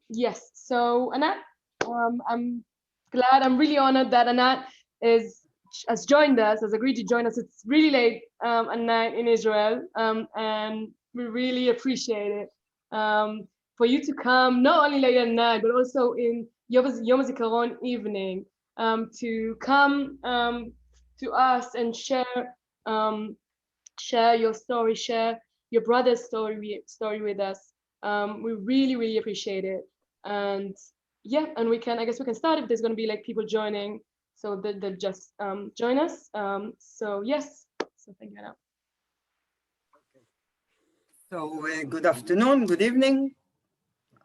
Yes. So Anat, I'm glad. I'm really honored that Anat is has joined us, has agreed to join us. It's really late at night in Israel, and we really appreciate it for you to come not only late at night but also in Yom Hazikaron evening to come to us and um, share your story, share your brother's story with us. We really, really appreciate it. And yeah, and I guess we can start if there's going to be like people joining, so that they'll just join us. So yes, so thank you, Anna. So good afternoon, good evening,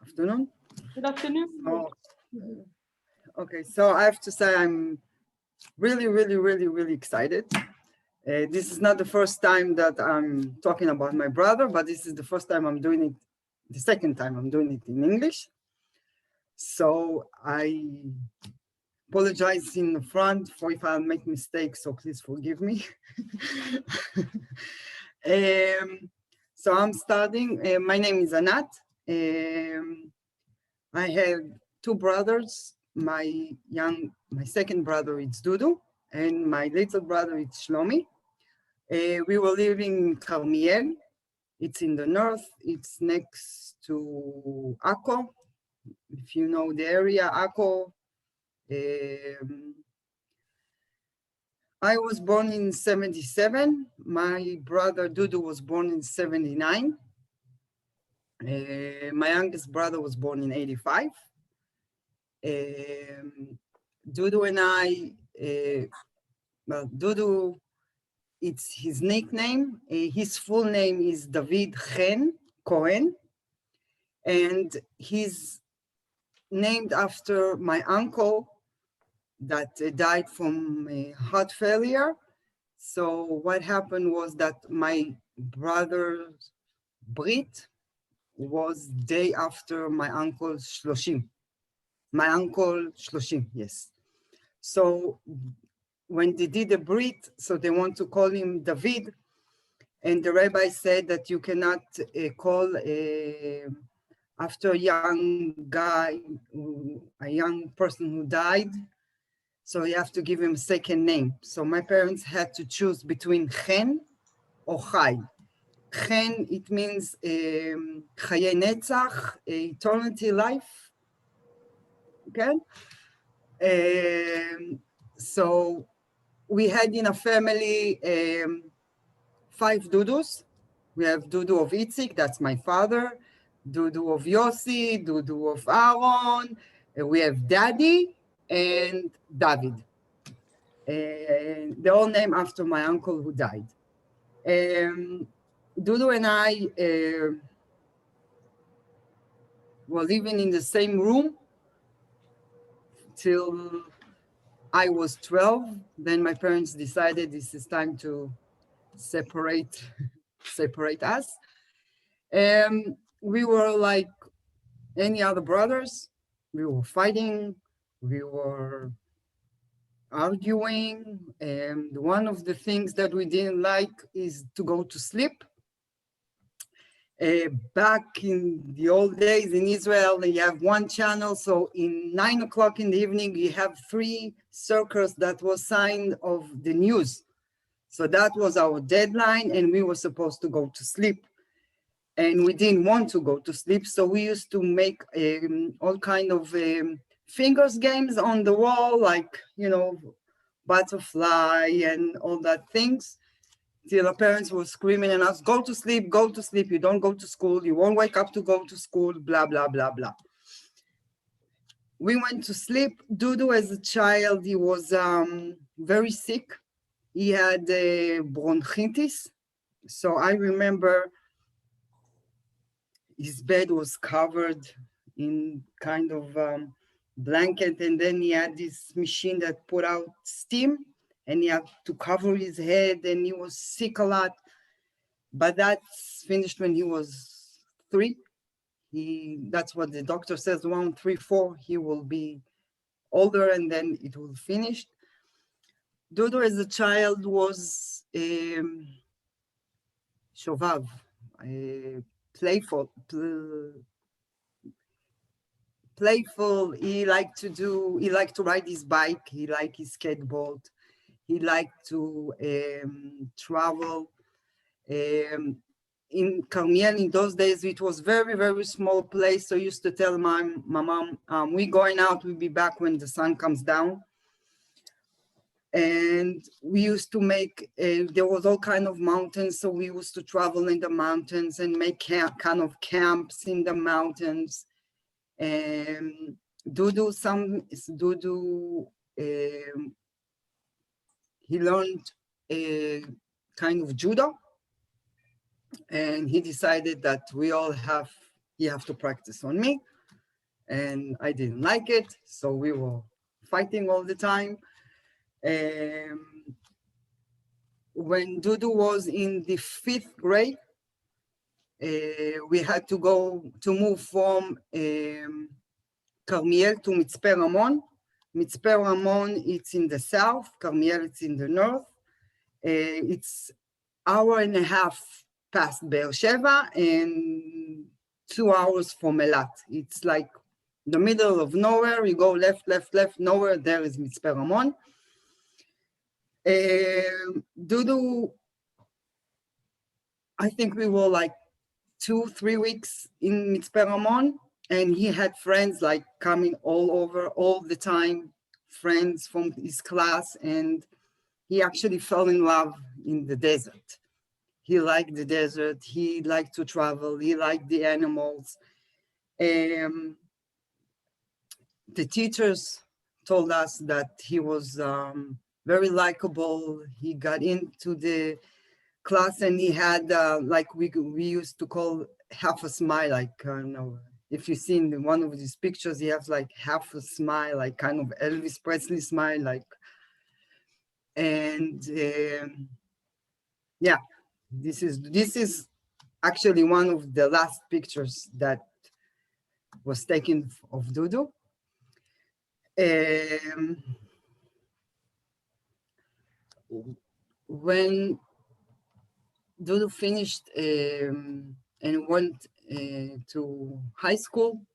afternoon. Good afternoon. So, okay, so I have to say I'm really excited. This is not the first time that I'm talking about my brother, but this is the first time I'm doing it, the second time I'm doing it in English. So I apologize in the front for if I make mistakes, so please forgive me. So I'm starting. My name is Anat. I have two brothers. My second brother is Dudu, and my little brother is Shlomi. We were living in Carmiel. It's in the north. It's next to Akko. If you know the area, Akko. I was born in 77. My brother Dudu was born in 79. My youngest brother was born in 85. Dudu and I, well, Dudu, it's his nickname. His full name is David Chen Cohen, and he's named after my uncle that died from heart failure. So what happened was that my brother's Brit was day after my uncle Shloshim. My uncle Shloshim, yes. So when they did the Brit, so they want to call him David, and the rabbi said that you cannot call after a young guy, a young person who died, so you have to give him a second name. So my parents had to choose between Chen or Chai. Chen, it means Chaye Netzach, eternity life. Okay? So we had in a family 5 Dudus. We have Dudu of Itzik, that's my father, Dudu of Yossi, Dudu of Aaron, we have Daddy and David. They're all named after my uncle who died. Dudu and I were living in the same room till I was 12. Then my parents decided this is time to separate us. We were like any other brothers. We were fighting, we were arguing, and one of the things that we didn't like is to go to sleep. Back in the old days in Israel, you have one channel, so in 9 o'clock in the evening, you have 3 circles that was signed of the news. So that was our deadline, and we were supposed to go to sleep. And we didn't want to go to sleep, so we used to make all kind of fingers games on the wall, like, you know, butterfly and all that things, till our parents were screaming at us, go to sleep, you don't go to school, you won't wake up to go to school, blah, blah, blah, blah. We went to sleep. Dudu, as a child, he was very sick. He had bronchitis. So I remember his bed was covered in kind of blanket, and then he had this machine that put out steam, and he had to cover his head, and he was sick a lot. But that's finished when he was 3. That's what the doctor says, around 3, 4, he will be older, and then it will finish. Dudu as a child was shovav, playful. playful. He liked to ride his bike. He liked his skateboard. He liked to travel. In Carmiel, in those days, it was very, very small place. So I used to tell my mom, we're going out, we'll be back when the sun comes down. And we used to make, there was all kind of mountains. So we used to travel in the mountains and make kind of camps in the mountains. And Dudu, he learned kind of judo. And he decided that he have to practice on me. And I didn't like it. So we were fighting all the time. When Dudu was in the 5th grade, we had to move from Carmiel to Mitzpe Ramon. Mitzpe Ramon, it's in the south. Carmiel, it's in the north. It's hour and a half past Be'er Sheva and 2 hours from Elat. It's like the middle of nowhere. You go left, nowhere. There is Mitzpe Ramon. Dudu, I think we were like 2-3 weeks in Mitzpe Ramon, and he had friends like coming all over all the time, friends from his class, and he actually fell in love in the desert. He liked the desert, he liked to travel, he liked the animals. The teachers told us that he was very likable. He got into the class and he had like we used to call half a smile, like I don't know if you've seen one of these pictures, he has like half a smile, like kind of Elvis Presley smile, like. And yeah, this is actually one of the last pictures that was taken of Dudu. When Dudu finished and went to high school,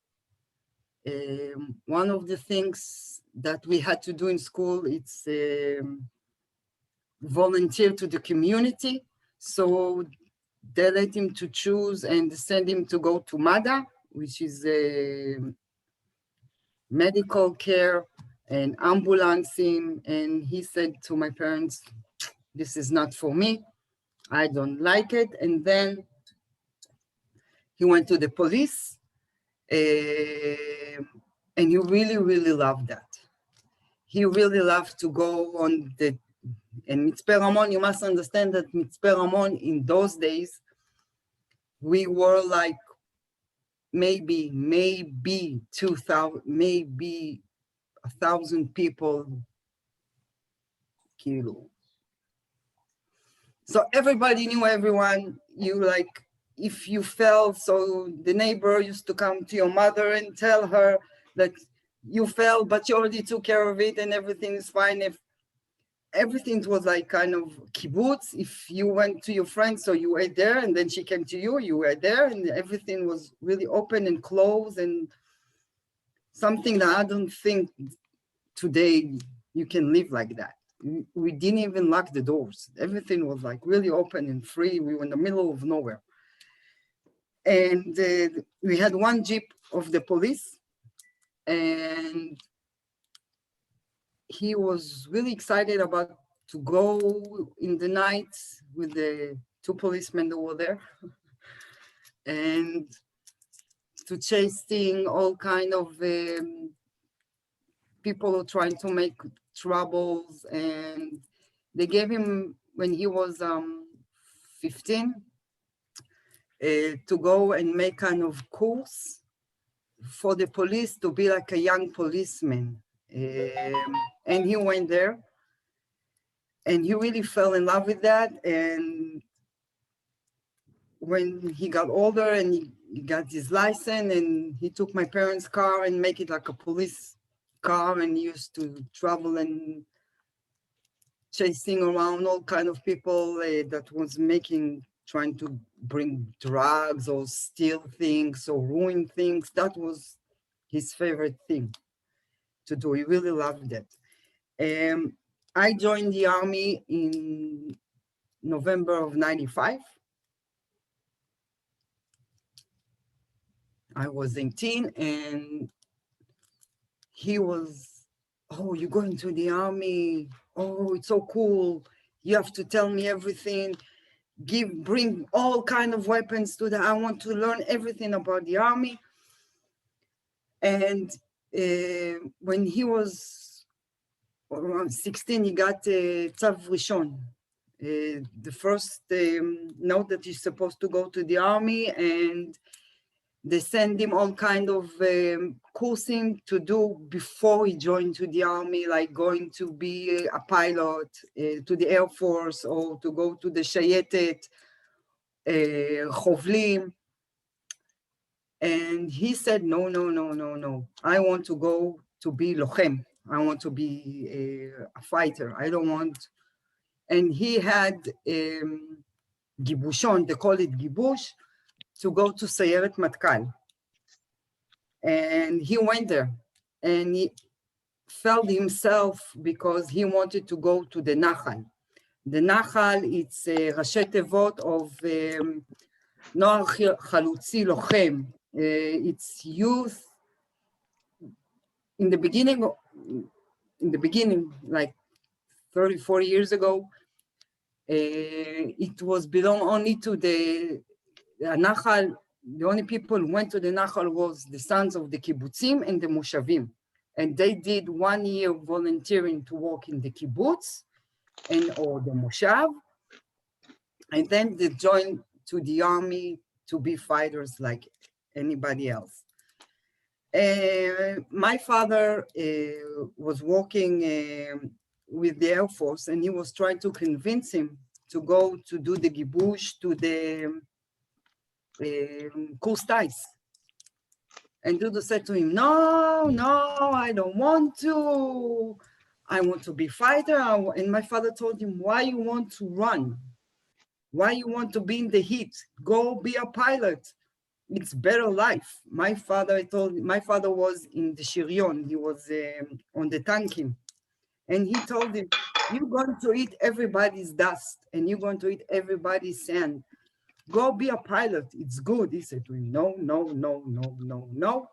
one of the things that we had to do in school, it's volunteer to the community. So they let him to choose and send him to go to MADA, which is medical care and ambulancing. And he said to my parents, this is not for me. I don't like it. And then he went to the police and he really, really loved that. He really loved to go on and Mitzpe Ramon, you must understand that Mitzpe Ramon in those days, we were like maybe 2,000, maybe 1,000 people. So everybody knew everyone. You like, if you fell, so the neighbor used to come to your mother and tell her that you fell, but you already took care of it and everything is fine. If everything was like kind of kibbutz, if you went to your friend, so you were there, and then she came to you, you were there, and everything was really open and closed, and something that I don't think today you can live like that. We didn't even lock the doors. Everything was like really open and free. We were in the middle of nowhere. And we had one jeep of the police, and he was really excited about to go in the night with the 2 policemen that were there and to chasing all kind of people trying to make troubles. And they gave him, when he was 15, to go and make kind of course for the police to be like a young policeman. And he went there and he really fell in love with that. And when he got older and he got his license, and he took my parents' car and make it like a police car, and he used to travel and chasing around all kind of people that was trying to bring drugs or steal things or ruin things. That was his favorite thing to do. He really loved it. I joined the army in November of 95. I was 18 and he was, oh, you're going to the army. Oh, it's so cool. You have to tell me everything. Bring all kind of weapons to I want to learn everything about the army. And when he was around 16, he got Tzav Rishon, the first note that he's supposed to go to the army, and they send him all kind of coursing to do before he joined to the army, like going to be a pilot, to the Air Force, or to go to the Shayetet, Chovlim. And he said, no, no, no, no, no. I want to go to be lochem. I want to be a fighter. I don't want. And he had gibushon, they call it gibush, to go to Sayeret Matkal. And he went there and he felt himself because he wanted to go to the Nachal. The Nachal, it's a Rashi Tevot of Noar Chalutzi Lochem. It's youth. In the beginning, like 30, 40 years ago, it was belong only to the Nachal. The only people who went to the Nachal was the sons of the kibbutzim and the moshavim. And they did 1 year volunteering to work in the kibbutz or the moshav. And then they joined to the army to be fighters like anybody else. My father was working with the Air Force, and he was trying to convince him to go to do the gibush to the Kurs Tais. And Dudu said to him, no, no, I don't want to. I want to be fighter. And my father told him, why you want to run? Why you want to be in the heat? Go be a pilot. It's better life. My father was in the Shiryon. He was on the tanking. And he told him, you're going to eat everybody's dust and you're going to eat everybody's sand. Go be a pilot. It's good. He said to him, no, no, no, no, no, no.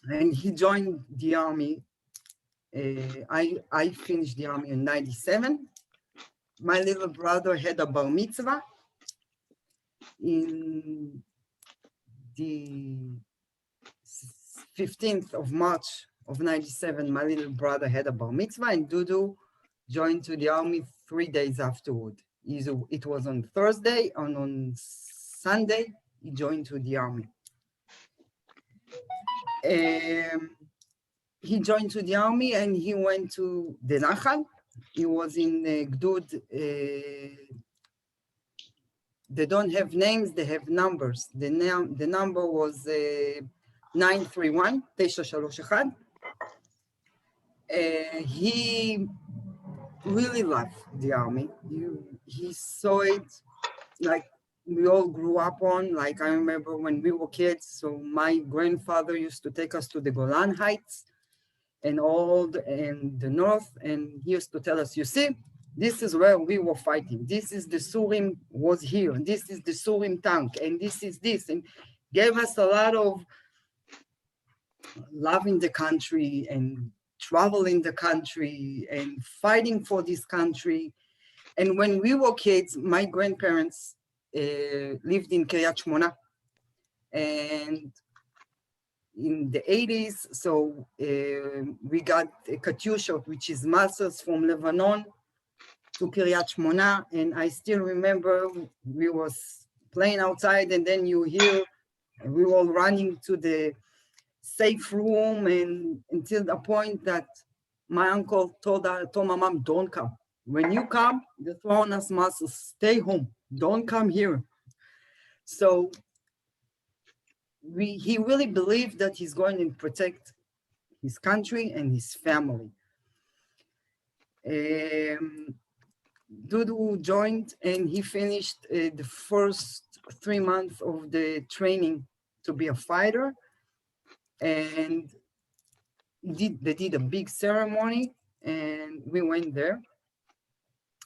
And he joined the army. I finished the army in 97. My little brother had a bar mitzvah in the 15th of March of 97. My little brother had a bar mitzvah, and Dudu joined to the army 3 days afterward. It was on Thursday, and on Sunday, he joined to the army. He joined to the army and he went to the Nachal. He was in Gdud. They don't have names, they have numbers. The number was 931, 931. He really loved the army. He saw it like we all grew up on. Like I remember when we were kids, so my grandfather used to take us to the Golan Heights and the north, and he used to tell us, you see, this is where we were fighting. This is the Surim was here. This is the Surim tank, and this is this, and gave us a lot of loving the country and traveling the country and fighting for this country. And when we were kids, my grandparents lived in Kiryat Shmona, and in the 80s, so we got a Katyusha, which is masses from Lebanon to Kiryat Shmona, and I still remember we was playing outside, and then you hear we were running to the safe room, and until the point that my uncle told my mom, don't come. When you come, they're throwing us masses, stay home, don't come here. So he really believed that he's going to protect his country and his family. Dudu joined and he finished the first 3 months of the training to be a fighter. and they did a big ceremony, and we went there.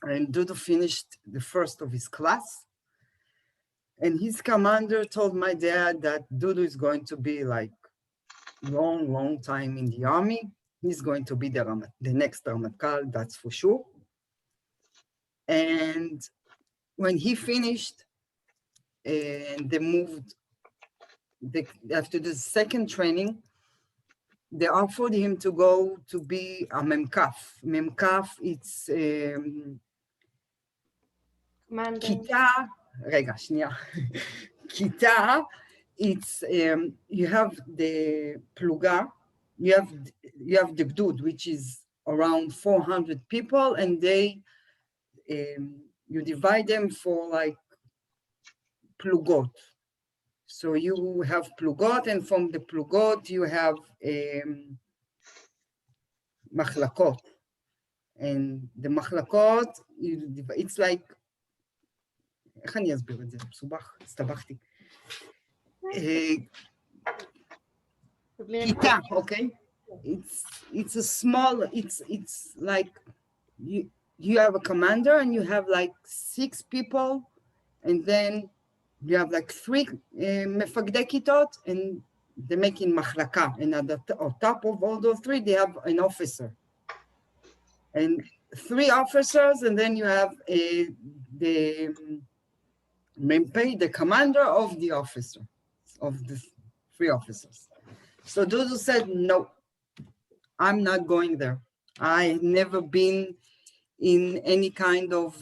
And Dudu finished the first of his class. And his commander told my dad that Dudu is going to be like long time in the army. He's going to be the next Ramatkal, that's for sure. And when he finished, and they moved, after the second training, they offered him to go to be a Memkaf. Memkaf, it's Kita, רגע, שנייה. Kita, it's, you have the pluga, you have the gdud, which is around 400 people, and they, you divide them for like plugot. So you have plugot, and from the plugot, you have machlakot. And the machlakot, it's like, איך אני אסביר את זה? מסובך, הסתבכתי. כיתה, okay? It's a small, it's like, you have a commander and you have like 6 people, and then you have like 3 מפקדי כיתות, and they're making מחלקה, and on top of all those 3, they have an officer. And 3 officers, and then you have the Mempei, the commander of the officer, of the 3 officers. So Dudu said, no, I'm not going there. I've never been in any kind of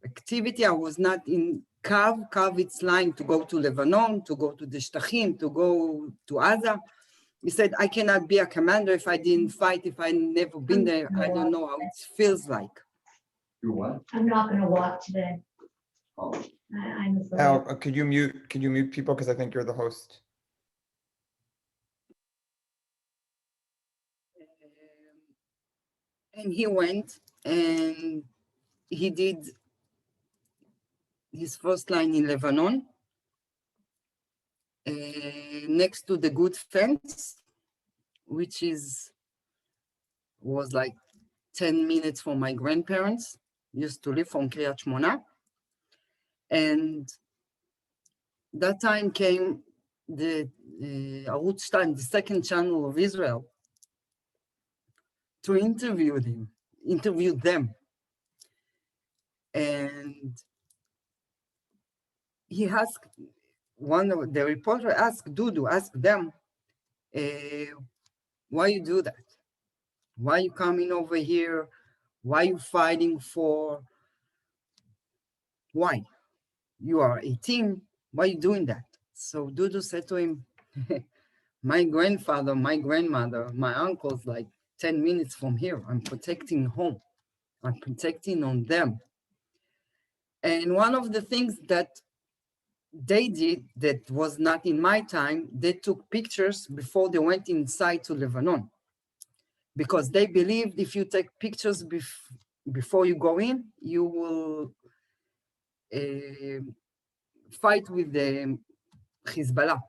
activity. I was not in Kav. Kav, it's line to go to Lebanon, to go to the Shtachim, to go to Gaza. He said, I cannot be a commander if I didn't fight, if I've never been there. I don't know how it feels like. You what? I'm not going to walk today. Oh. I'm afraid. Al, could you mute people, because I think you're the host. And he went and he did his first line in Lebanon, next to the good fence, which was like 10 minutes from my grandparents, used to live from Kiryat Shmona. And that time came the Arutz 2, the second channel of Israel, to interview them. And he asked, one of the reporter asked Dudu, asked them, why you do that? Why you coming over here? Why you fighting for? Why? You are 18, why are you doing that? So Dudu said to him, my grandfather, my grandmother, my uncle's like 10 minutes from here. I'm protecting home. I'm protecting on them. And one of the things that they did that was not in my time, they took pictures before they went inside to Lebanon. Because they believed if you take pictures before you go in, you will fight with the Hezbollah.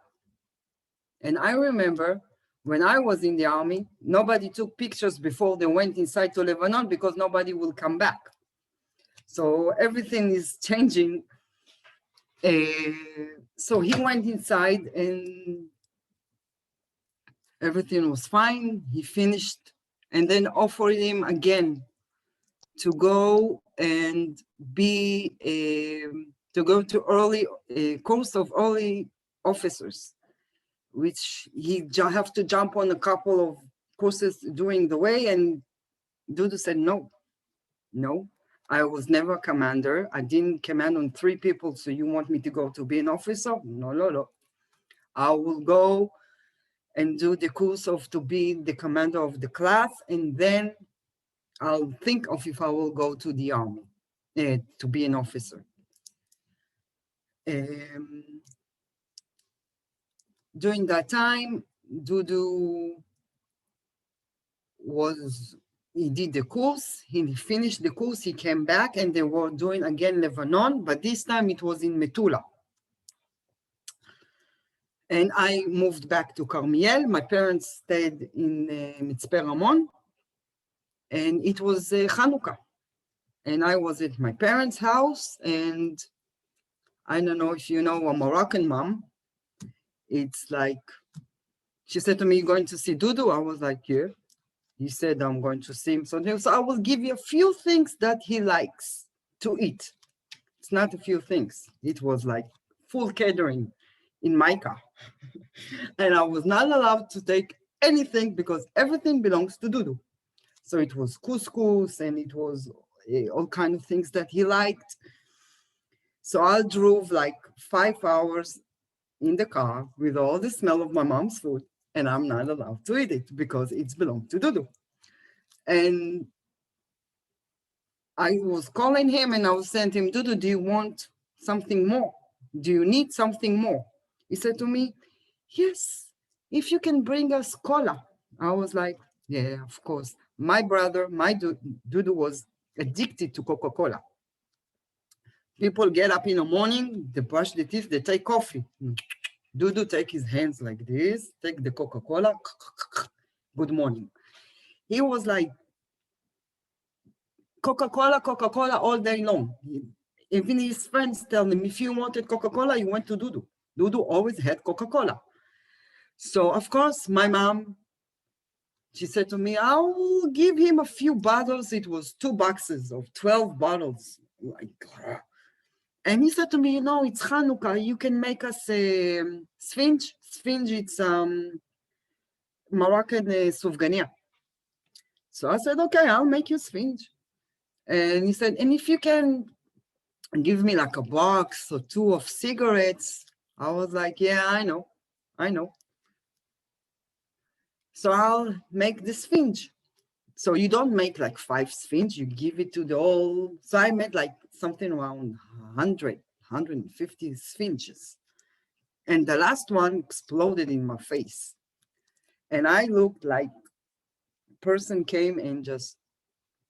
And I remember when I was in the army, nobody took pictures before they went inside to Lebanon because nobody will come back. So everything is changing. So he went inside and everything was fine. He finished and then offered him again to go and be, to go to early course of early officers, which he have to jump on a couple of courses during the way. And Dudu said, no, I was never a commander. I didn't command on 3 people. So you want me to go to be an officer? No. I will go and do the course to be the commander of the class. And then I'll think of if I will go to the army to be an officer. During that time, Dudu he did the course, he finished the course, he came back and they were doing again Lebanon, but this time it was in Metula. And I moved back to Carmiel. My parents stayed in Mitzpe Ramon, and it was Hanukkah. And I was at my parents' house, and I don't know if you know a Moroccan mom. It's like, she said to me, "You're going to see Dudu?" I was like, "Yeah." He said, "I'm going to see him." So I will give you a few things that he likes to eat. It's not a few things. It was like full catering in my car. And I was not allowed to take anything because everything belongs to Dudu. So it was couscous and it was all kind of things that he liked. So I drove like 5 hours in the car with all the smell of my mom's food, and I'm not allowed to eat it because it's belonged to Dudu. And I was calling him and I was saying to him, "Dudu, do you want something more? Do you need something more?" He said to me, "Yes, if you can bring us cola." I was like, "Yeah, of course." My brother, Dudu was addicted to Coca-Cola. People get up in the morning, they brush their teeth, they take coffee. Dudu take his hands like this, take the Coca-Cola, good morning. He was like, Coca-Cola, Coca-Cola all day long. Even his friends tell him, if you wanted Coca-Cola, you went to Dudu. Dudu always had Coca-Cola. So of course, my mom, she said to me, "I will give him a few bottles." It was 2 boxes of 12 bottles. Like, and he said to me, "You know, it's Hanukkah. You can make us a sfinge." Sfinge, it's Moroccan sufganiyah. So I said, "Okay, I'll make you sfinge." And he said, "And if you can give me like a box or 2 of cigarettes." I was like, "Yeah, I know. So I'll make the sfinge." So you don't make like 5 sphinx, you give it to the whole. So I made like something around 150 sphinxes. And the last one exploded in my face. And I looked like a person came and just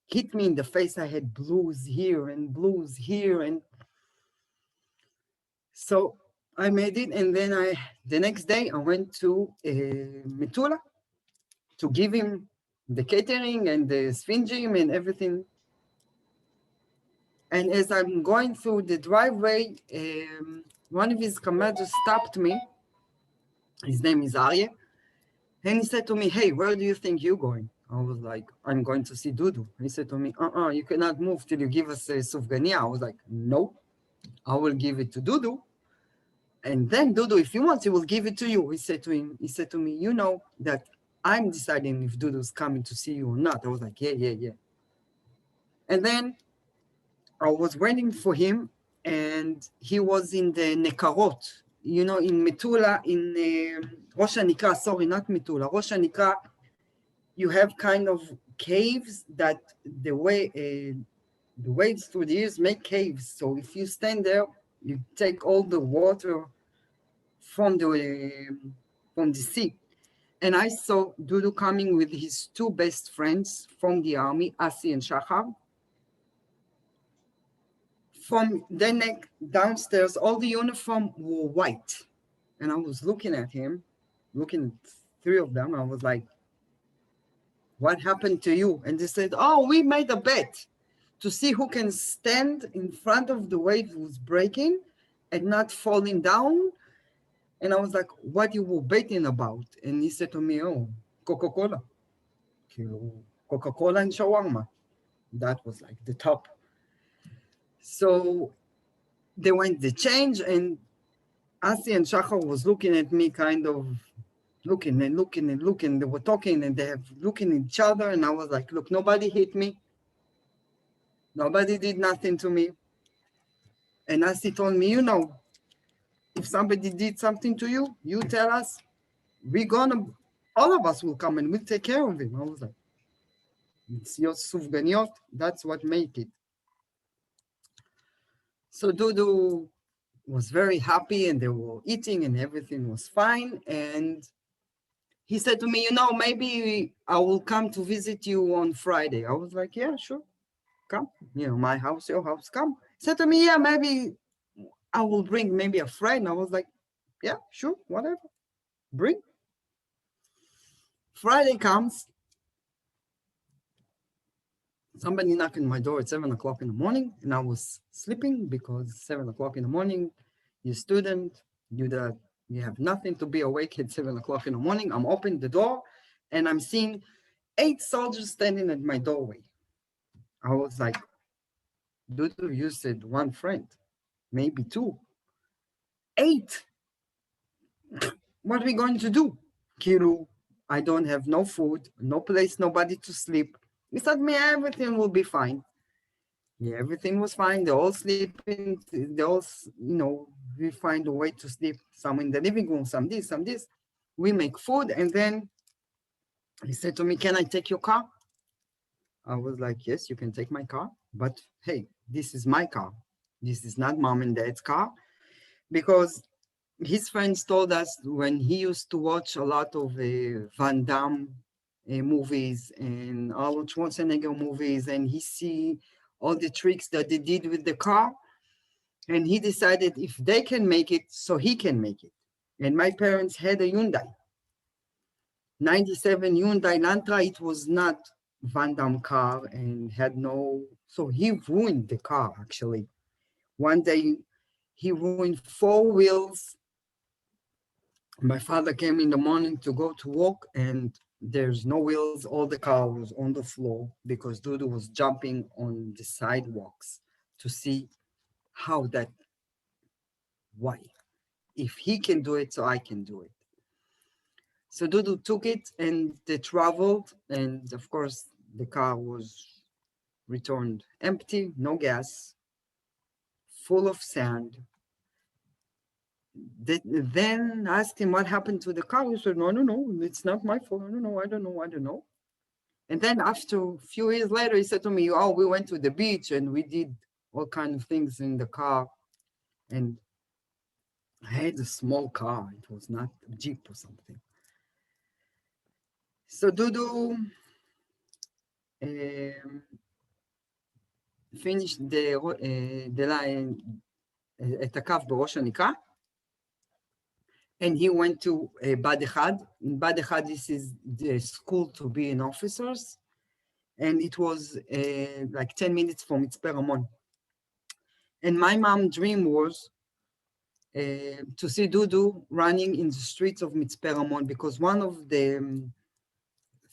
hit me in the face. I had blues here and blues here. And so I made it. And then the next day I went to Metula to give him the catering and the sphinxing and everything. And as I'm going through the driveway, one of his commanders stopped me. His name is Arye. And he said to me, "Hey, where do you think you're going?" I was like, "I'm going to see Dudu." He said to me, "You cannot move till you give us a sufganiyah." I was like, "No, I will give it to Dudu. And then Dudu, if he wants, he will give it to you." He said to me, "You know that I'm deciding if Dudu's coming to see you or not." I was like, yeah. And then I was waiting for him, and he was in the Nekarot, in Metula, in Rosh Hanikra, sorry, not Metula, Rosh Hanikra, you have kind of caves that the waves through the years make caves. So if you stand there, you take all the water from the sea. And I saw Dudu coming with his 2 best friends from the army, Asi and Shachar. From their neck downstairs, all the uniform were white. And I was looking at him, looking at 3 of them. I was like, "What happened to you?" And they said, "Oh, we made a bet to see who can stand in front of the wave who's breaking and not falling down." And I was like, "What you were betting about?" And he said to me, "Oh, Coca-Cola. Coca-Cola and shawarma." That was like the top. So they went the change, and Asi and Shachar was looking at me, kind of looking. They were talking and they have looking at each other. And I was like, "Look, nobody hit me. Nobody did nothing to me." And Asi told me, "If somebody did something to you, you tell us. All of us will come and we'll take care of him." I was like, "It's your sufganiyot. That's what make it." So Dudu was very happy and they were eating and everything was fine. And he said to me, "Maybe I will come to visit you on Friday." I was like, "Yeah, sure. Come. My house, your house, come." He said to me, "Yeah, maybe I will bring maybe a friend." I was like, Yeah, sure, whatever. Bring. Friday comes. Somebody knocking my door at 7 o'clock in the morning, and I was sleeping because 7 o'clock in the morning, you're student, you have nothing to be awake at 7 o'clock in the morning. I'm opening the door, and I'm seeing 8 soldiers standing at my doorway. I was like, Dudu, you said 1 friend, maybe 2. 8. What are we going to do? Kiru, I don't have no food, no place, nobody to sleep. He said me everything will be fine. Yeah, everything was fine. They all sleeping. They all, we find a way to sleep. Some in the living room, some this, some this. We make food, and then he said to me, "Can I take your car?" I was like, "Yes, you can take my car, but hey, this is my car. This is not mom and dad's car," because his friends told us when he used to watch a lot of Van Damme movies and Arnold Schwarzenegger movies, and he see all the tricks that they did with the car, and he decided if they can make it, so he can make it. And my parents had a Hyundai, 97 Hyundai Elantra. It was not Van Damme car and had no, so he ruined the car actually. One day he ruined 4 wheels. My father came in the morning to go to work, and there's no wheels. All the car was on the floor because Dudu was jumping on the sidewalks to see how that, why. If he can do it, so I can do it. So Dudu took it and they traveled, and of course the car was returned empty, no gas, full of sand. Then asked him what happened to the car. He said, no, it's not my fault. I don't know. And then after a few years later, he said to me, oh, we went to the beach and we did all kinds of things in the car. And I had a small car. It was not a Jeep or something. So Dudu finished the line at the קו בראש הנקרה, and he went to Bad Echad. In Bad Echad, this is the school to be an officers, and it was like 10 minutes from Mitzpe Ramon. And my mom's dream was to see Dudu running in the streets of Mitzpe Ramon, because one of the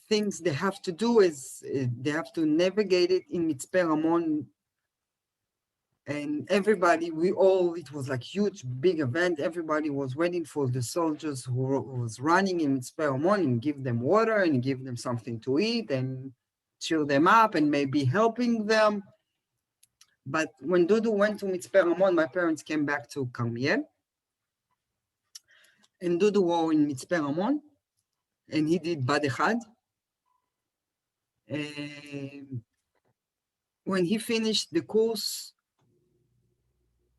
things they have to do is they have to navigate it in Mitzpe Ramon. And everybody, it was like huge, big event. Everybody was waiting for the soldiers who was running in Mitzpe Ramon and give them water and give them something to eat and cheer them up and maybe helping them. But when Dudu went to Mitzpe Ramon, my parents came back to Carmiel. And Dudu was in Mitzpe Ramon, and he did Bad Echad. When he finished the course,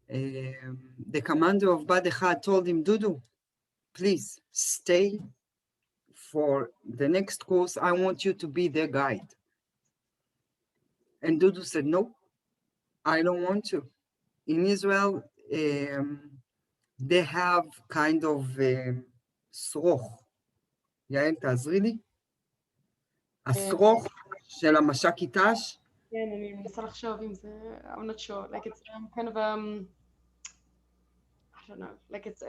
the commander of Bad Echad told him, Dudu, please stay for the next course. I want you to be their guide. And Dudu said, no, I don't want to. In Israel, they have kind of שרוך. יעל, תעזרי לי. השרוך של המש"קית ת"ש. כן, אני מנסה לחשוב אם זה, I'm not sure, like it's kind of I don't know, like it's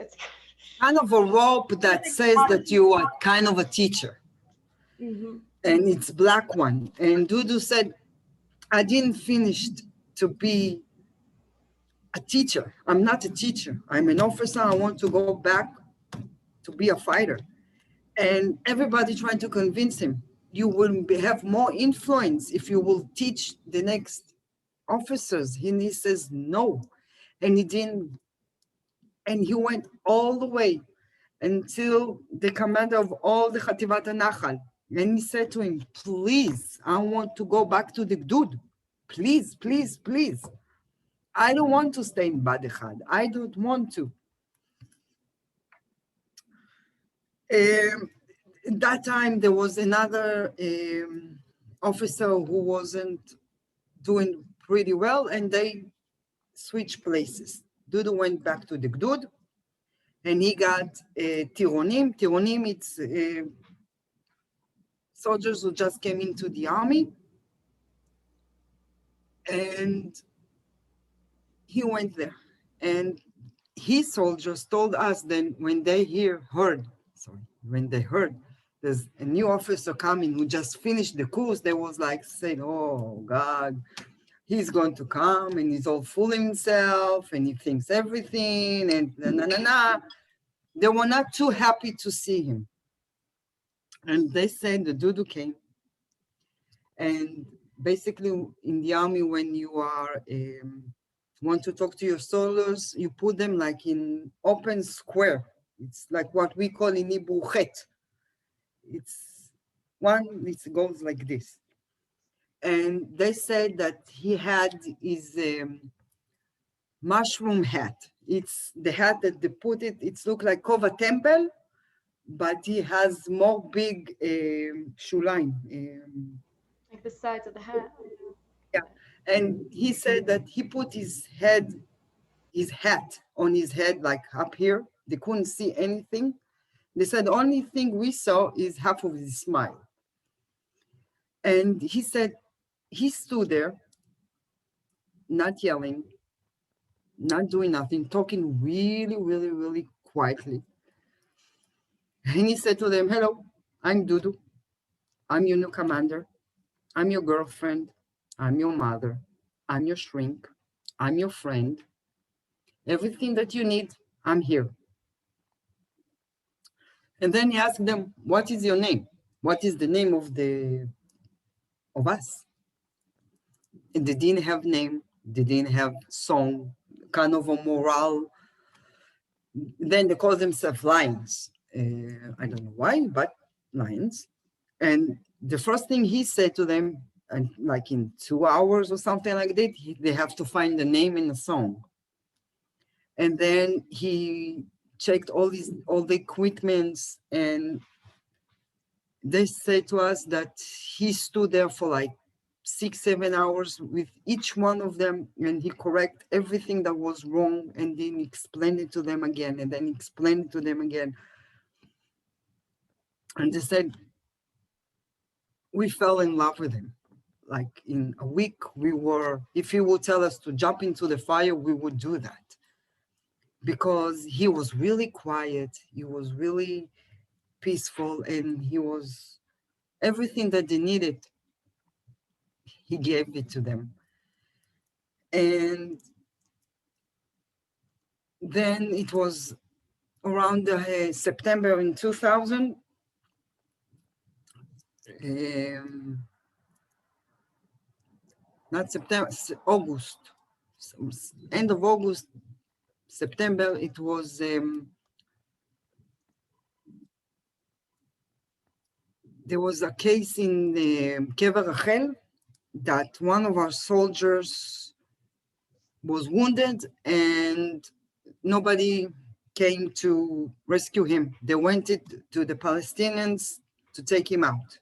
kind of a rope that says that you are kind of a teacher. Mm-hmm. And it's black one. And Dudu said, I didn't finish to be a teacher. I'm not a teacher. I'm an officer. I want to go back to be a fighter. And everybody trying to convince him, you will have more influence if you will teach the next officers. And he says, no. And he didn't. And he went all the way until the commander of all the Chativat HaNachal. And he said to him, please, I want to go back to the Gdud. Please, please, please. I don't want to stay in Bad Echad. I don't want to. At that time, there was another officer who wasn't doing pretty well, and they switched places. Dudu went back to the Gdud, and he got tironim. Tironim, it's soldiers who just came into the army. And he went there. And his soldiers told us then when they heard there's a new officer coming who just finished the course, they was like saying, oh God, he's going to come and he's all fooling himself and he thinks everything and na. They were not too happy to see him. And they said the Dudu came. And basically in the army, when you are want to talk to your soldiers, you put them like in open square. It's like what we call in Hebrew chet. It's one, it goes like this. And they said that he had his mushroom hat. It's the hat that they put it, it's look like Kova temple, but he has more big shulaim. Like the sides of the hat. And he said that he put his hat on his head, like up here. They couldn't see anything. They said the only thing we saw is half of his smile. And he said he stood there, not yelling, not doing nothing, talking really, really, really quietly. And he said to them, hello, I'm Dudu. I'm your new commander. I'm your girlfriend. I'm your mother. I'm your shrink. I'm your friend. Everything that you need, I'm here. And then he asked them, what is your name? What is the name of us? And they didn't have name. They didn't have song, kind of a morale. Then they call themselves lions. I don't know why, but lions. And the first thing he said to them, and like in 2 hours or something like that, they have to find the name in the song. And then he checked all the equipments, and they said to us that he stood there for like 6-7 hours with each one of them, and he correct everything that was wrong, and then explained it to them again, and then explained it to them again. And they said, we fell in love with him. Like in a week, if he would tell us to jump into the fire, we would do that. Because he was really quiet, he was really peaceful, and he was everything that they needed. He gave it to them. And then it was around September in 2000, not September, August, end of August, September, it was there was a case in Kever Rachel that one of our soldiers was wounded and nobody came to rescue him. They went to the Palestinians to take him out.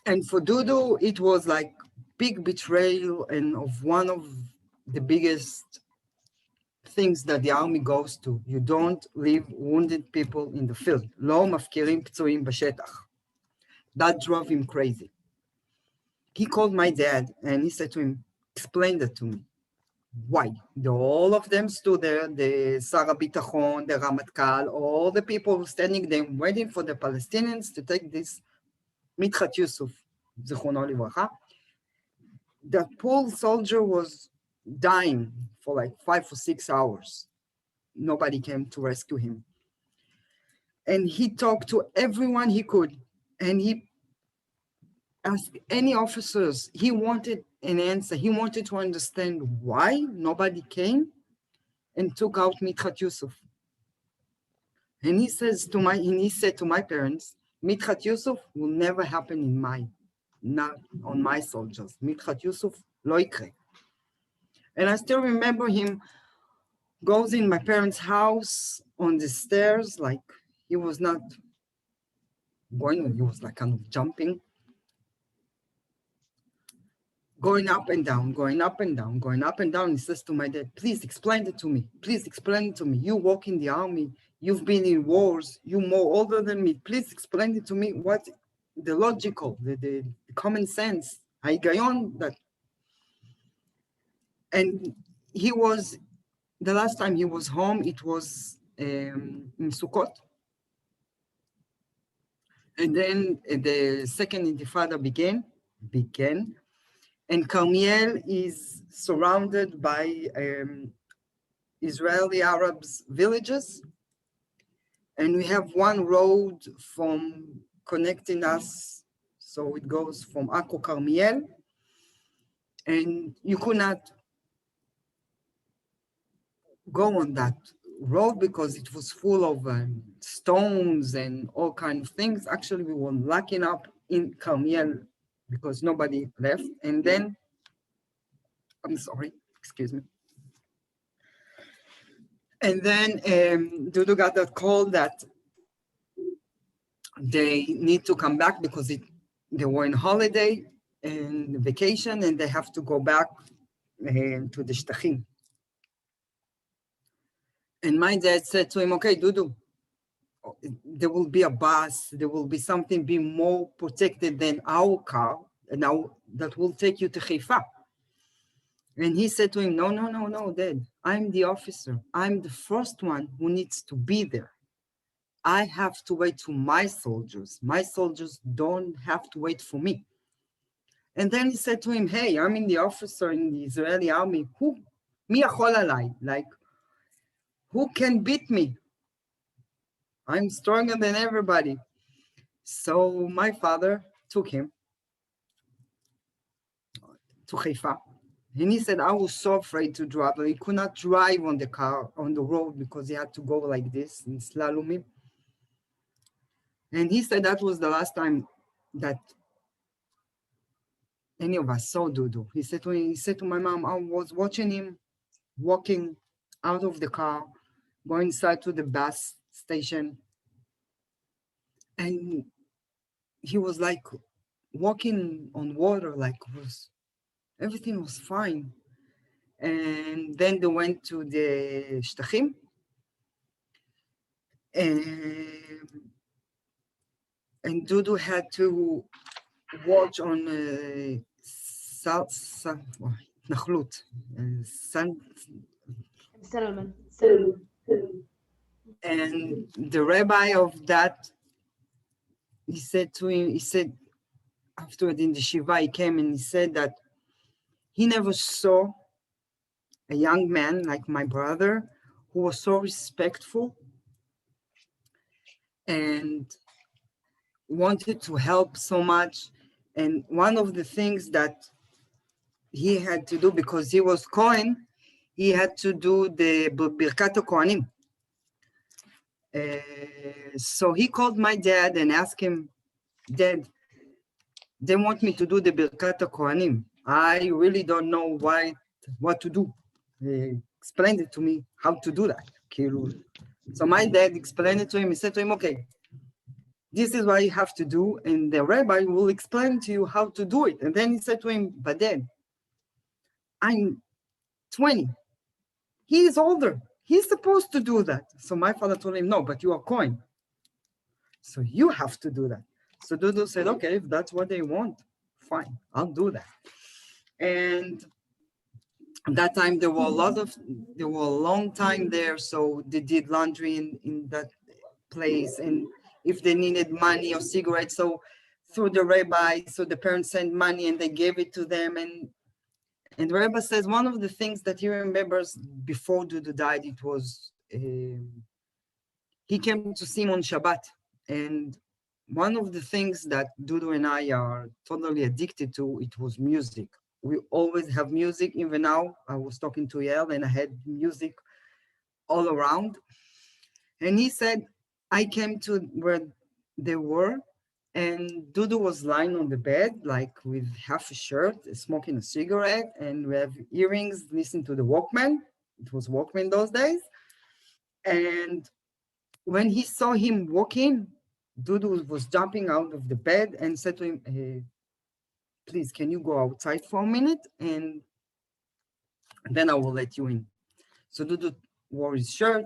And for Dudu, it was like big betrayal and of one of the biggest things that the army goes to. You don't leave wounded people in the field. לא מפקירים פצועים בשטח. That drove him crazy. He called my dad and he said to him, explain that to me. Why? All of them stood there, the שר הביטחון, the Ramatkal, all the people standing there waiting for the Palestinians to take this Midhat Yusuf, זיכרונו לברכה. The poor soldier was dying for like 5 or 6 hours. Nobody came to rescue him. And he talked to everyone he could. And he asked any officers. He wanted an answer. He wanted to understand why nobody came and took out Midhat Yusuf. And he said to my parents, Midhat Yusuf will never happen not on my soldiers. Midhat Yusuf lo יקרה. And I still remember him goes in my parents' house on the stairs, like he was not going, he was like kind of jumping. going up and down, going up and down, going up and down. He says to my dad, please explain it to me. Please explain it to me. You work in the army. You've been in wars. You're more older than me. Please explain it to me. What the logical, the common sense, ההיגיון that. And he was, the last time he was home, it was in Sukkot. And then the second Intifada began, and Carmiel is surrounded by Israeli Arabs villages. And we have one road from connecting us. So it goes from Akko Carmiel. And you could not go on that road because it was full of stones and all kinds of things. Actually, we were lucky enough in Carmiel because nobody left. And then, I'm sorry, excuse me. And then Dudu got that call that they need to come back because they were on holiday and vacation and they have to go back to the Shtachim. And my dad said to him, okay, Dudu, there will be a bus, there will be something be more protected than our car, and now that will take you to Haifa. And he said to him, no, Dad, I'm the officer. I'm the first one who needs to be there. I have to wait for my soldiers. My soldiers don't have to wait for me. And then he said to him, hey, I'm the officer in the Israeli army. Mi yachol alai? Like, who can beat me? I'm stronger than everybody. So my father took him to Haifa. And he said, I was so afraid to drive. He could not drive on the car, on the road, because he had to go like this in slaloming. And he said that was the last time that any of us saw Dudu. He said to my mom, I was watching him walking out of the car, going inside to the bus station. And he was like walking on water, like everything was fine. And then they went to the Shtachim. And Dudu had to watch on Nachlut, Settlement. And the rabbi of that, he said afterward in the Shiva, he came and he said that he never saw a young man like my brother who was so respectful and wanted to help so much. And one of the things that he had to do, because he was Kohen, he had to do the Birkat HaKohanim. So he called my dad and asked him, Dad, they want me to do the Birkat HaKohanim. I really don't know what to do. Explain it to me how to do that. So my dad explained it to him. He said to him, okay, this is what you have to do, and the rabbi will explain to you how to do it. And then he said to him, but Dad, I'm 20. He is older. He's supposed to do that. So my father told him, no, but you are Kohen. So you have to do that. So Dudu said, okay, if that's what they want, fine, I'll do that. And at that time, there were a long time there. So they did laundry in that place. And if they needed money or cigarettes, so through the rabbi, so the parents sent money and they gave it to them. And the rabbi says one of the things that he remembers before Dudu died, it was he came to see him on Shabbat. And one of the things that Dudu and I are totally addicted to, it was music. We always have music. Even now, I was talking to Yael and I had music all around. And he said, I came to where they were, and Dudu was lying on the bed, like with half a shirt, smoking a cigarette, and we have earrings, listening to the Walkman. It was Walkman those days. And when he saw him walking, Dudu was jumping out of the bed and said to him, please, can you go outside for a minute? And then I will let you in. So Dudu wore his shirt,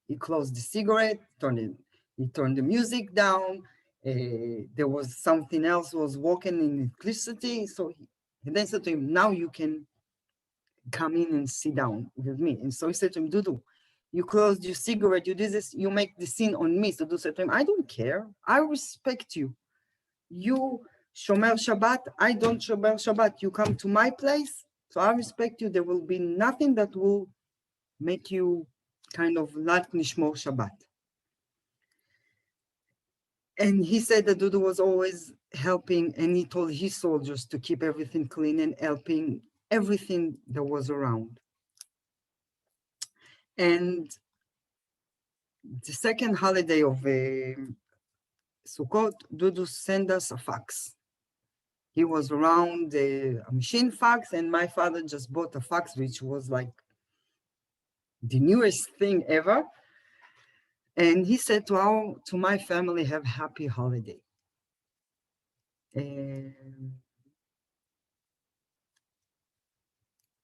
he closed the cigarette, he turned the music down. There was something else was working in electricity. So he then said to him, now you can come in and sit down with me. And so he said to him, Dudu, you closed your cigarette, you did this, you make the scene on me. So Dudu said to him, I don't care, I respect you. You Shomer Shabbat, I don't Shomer Shabbat. You come to my place, so I respect you. There will be nothing that will make you kind of not Nishmor Shabbat. And he said that Dudu was always helping, and he told his soldiers to keep everything clean and helping everything that was around. And the second holiday of Sukkot, Dudu sent us a fax. He was around a machine fax, and my father just bought a fax, which was like the newest thing ever. And he said to my family, have happy holiday. And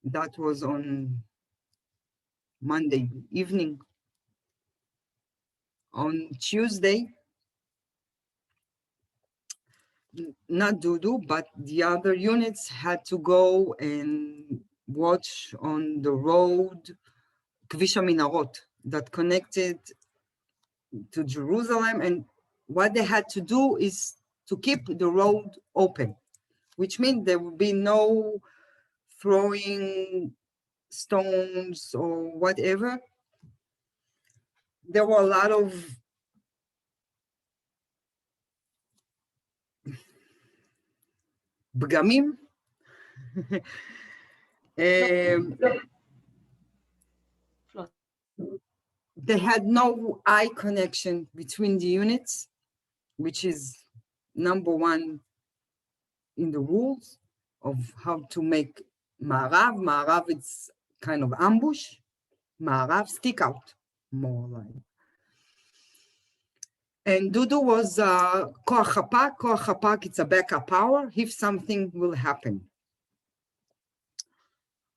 that was on Monday evening. On Tuesday, not Dudu, but the other units had to go and watch on the road, Kvish HaMinarot, that connected to Jerusalem. And what they had to do is to keep the road open, which means there would be no throwing stones or whatever. There were a lot of bgamim. They had no eye connection between the units, which is number one in the rules of how to make ma'arav. Ma'arav, it's kind of ambush. Ma'arav, stick out, more like. And Dudu was koach hapak. Koach hapak, it's a backup power if something will happen.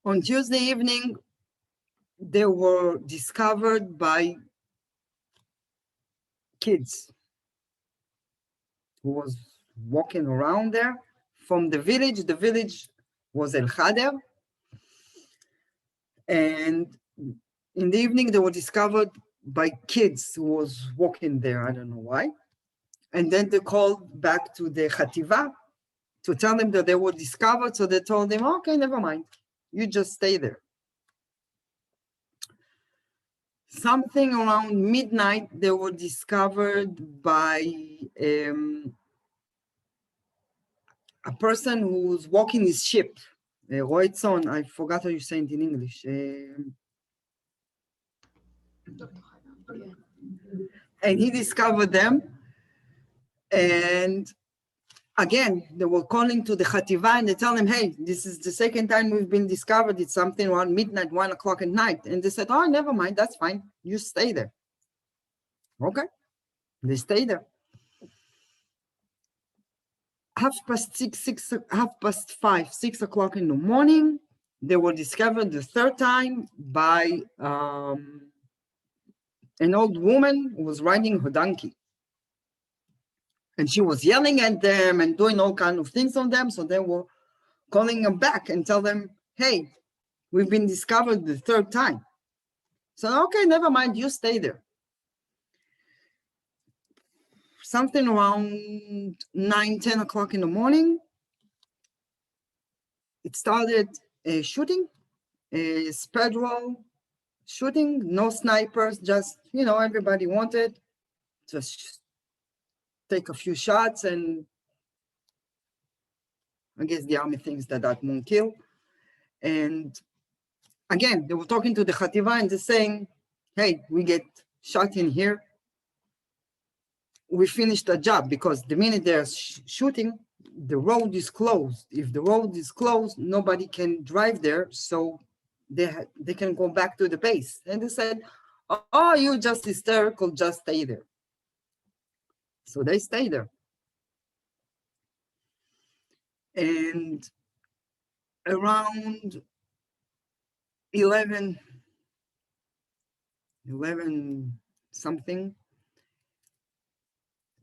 On Tuesday evening, they were discovered by kids who was walking around there from the village. The village was El Khader. And in the evening, they were discovered by kids who was walking there. I don't know why. And then they called back to the Chativa to tell them that they were discovered. So they told them, okay, never mind. You just stay there. Something around midnight, they were discovered by a person who was walking his ship, Roitzon, I forgot how you say it in English. And he discovered them. And again, they were calling to the Chativa and they tell them, hey, this is the second time we've been discovered. It's something around midnight, 1 o'clock at night. And they said, oh, never mind, that's fine. You stay there. Okay, they stay there. 5:30, 6 o'clock in the morning, they were discovered the third time by an old woman who was riding her donkey. And she was yelling at them and doing all kinds of things on them. So they were calling them back and tell them, hey, we've been discovered the third time. So, okay, never mind, you stay there. Something around 9, 10 o'clock in the morning, it started shooting, federal shooting, no snipers, just, everybody wanted just take a few shots, and I guess the army thinks that won't kill. And again, they were talking to the Chativa and they're saying, hey, we get shot in here. We finished the job, because the minute they're shooting, the road is closed. If the road is closed, nobody can drive there, so they can go back to the base. And they said, oh, you're just hysterical, just stay there. So they stay there. And around 11 something,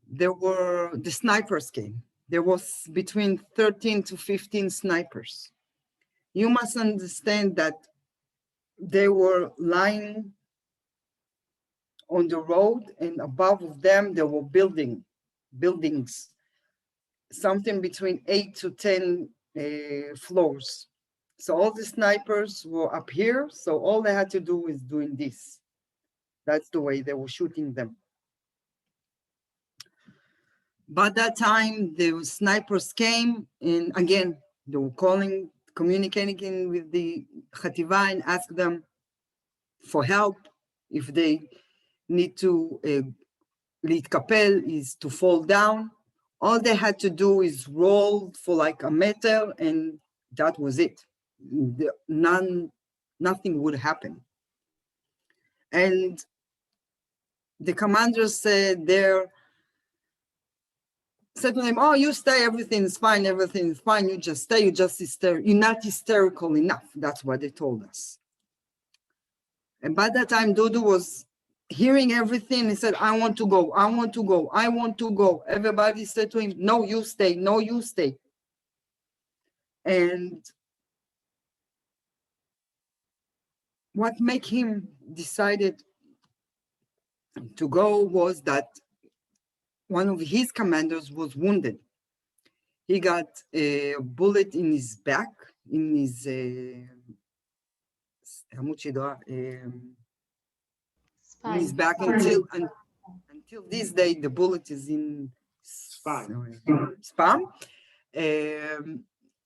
the snipers came. There was between 13 to 15 snipers. You must understand that they were lying on the road, and above of them there were buildings, something between 8 to 10 floors. So all the snipers were up here, so all they had to do is doing this. That's the way they were shooting them. By that time, the snipers came, and again, they were communicating with the Chativa and asked them for help. If they need to להתקפל, is to fall down. All they had to do is roll for like a meter, and that was it. Nothing would happen. And the commander said to them, oh, you stay, everything's fine, you just stay, you're not hysterical enough. That's what they told us. And by that time, Dudu was hearing everything. He said, I want to go. Everybody said to him, no, you stay. And what made him decided to go was that one of his commanders was wounded. He got a bullet in his back, in his back until this day. The bullet is in spine.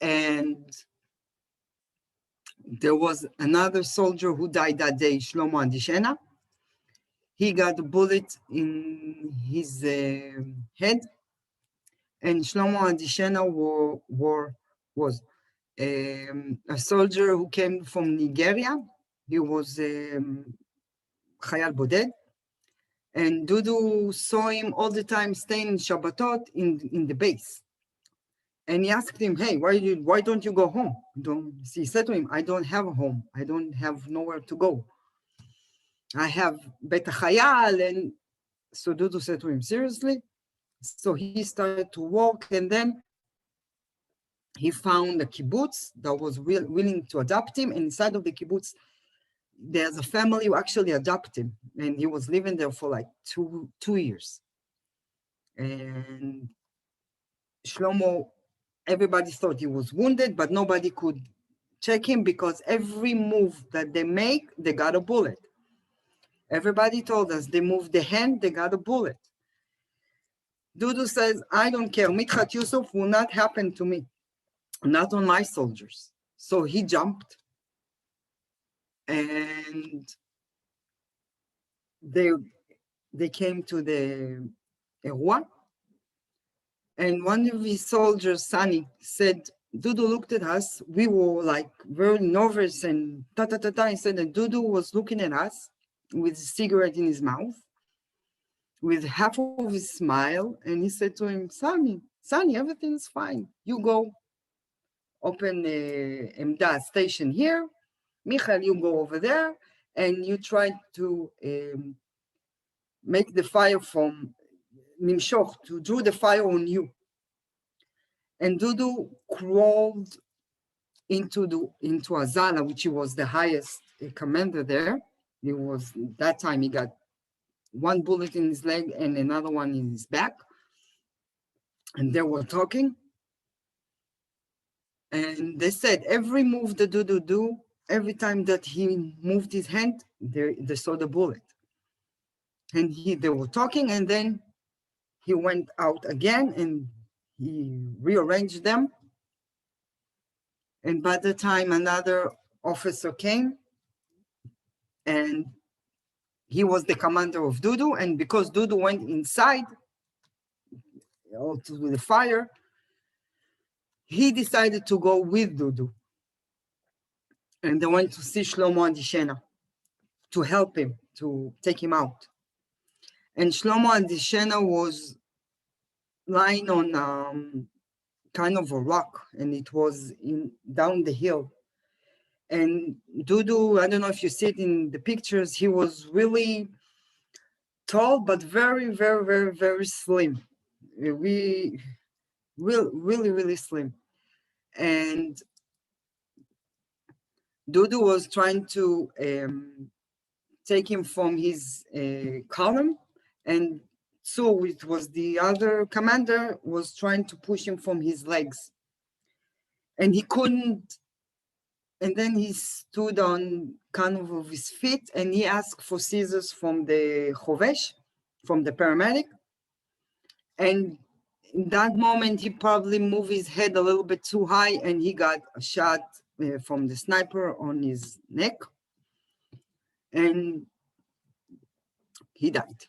And there was another soldier who died that day, Shlomo Adishena. He got a bullet in his head, and Shlomo Adishena was a soldier who came from Nigeria. He was Chayal Boded, and Dudu saw him all the time staying in Shabbatot in the base. And he asked him, hey, why don't you go home? He said to him, I don't have a home. I don't have nowhere to go. I have Bet Chayal. And so Dudu said to him, seriously? So he started to walk, and then he found a kibbutz that was willing to adopt him. And inside of the kibbutz, there's a family who actually adopted him. And he was living there for like two years. And Shlomo, everybody thought he was wounded, but nobody could check him because every move that they make, they got a bullet. Everybody told us they moved the hand, they got a bullet. Dudu says, I don't care. Mitchat Yusuf will not happen to me, not on my soldiers. So he jumped, and they came to the Erwa. And one of his soldiers, Sani, said, Dudu looked at us. We were like very nervous and ta-ta-ta-ta. He said that Dudu was looking at us with a cigarette in his mouth, with half of his smile. And he said to him, Sani, everything's fine. You go open the Emda station here. Michael, you go over there, and you try to make the fire from Nimshoch, to draw the fire on you. And Dudu crawled into Azala, which he was the highest commander there. That time he got one bullet in his leg and another one in his back. And they were talking. And they said every move that Dudu do, every time that he moved his hand, they saw the bullet. And they were talking, and then he went out again and he rearranged them. And by the time another officer came, and he was the commander of Dudu, and because Dudu went inside to the fire, he decided to go with Dudu. And they went to see Shlomo Adishena to help him, to take him out. And Shlomo Adishena was lying on kind of a rock, and it was in down the hill. And Dudu, I don't know if you see it in the pictures, he was really tall, but very, very, very, very slim. We really, really slim. And Dudu was trying to take him from his column, and so it was the other commander was trying to push him from his legs, and he couldn't. And then he stood on kind of his feet, and he asked for scissors from the chovesh, from the paramedic. And in that moment, he probably moved his head a little bit too high, and he got a shot from the sniper on his neck, and he died.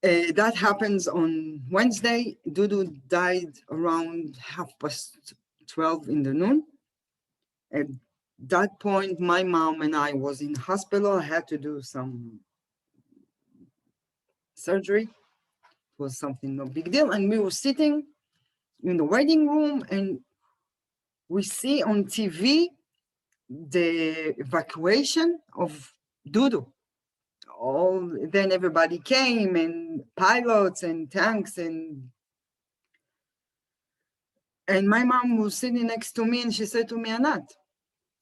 That happens on Wednesday. Dudu died around 12:30 in the noon. At that point, my mom and I was in hospital. I had to do some surgery. It was something no big deal. And we were sitting in the waiting room, and we see on TV the evacuation of Dudu. Then everybody came, and pilots and tanks, and my mom was sitting next to me, and she said to me, Anat,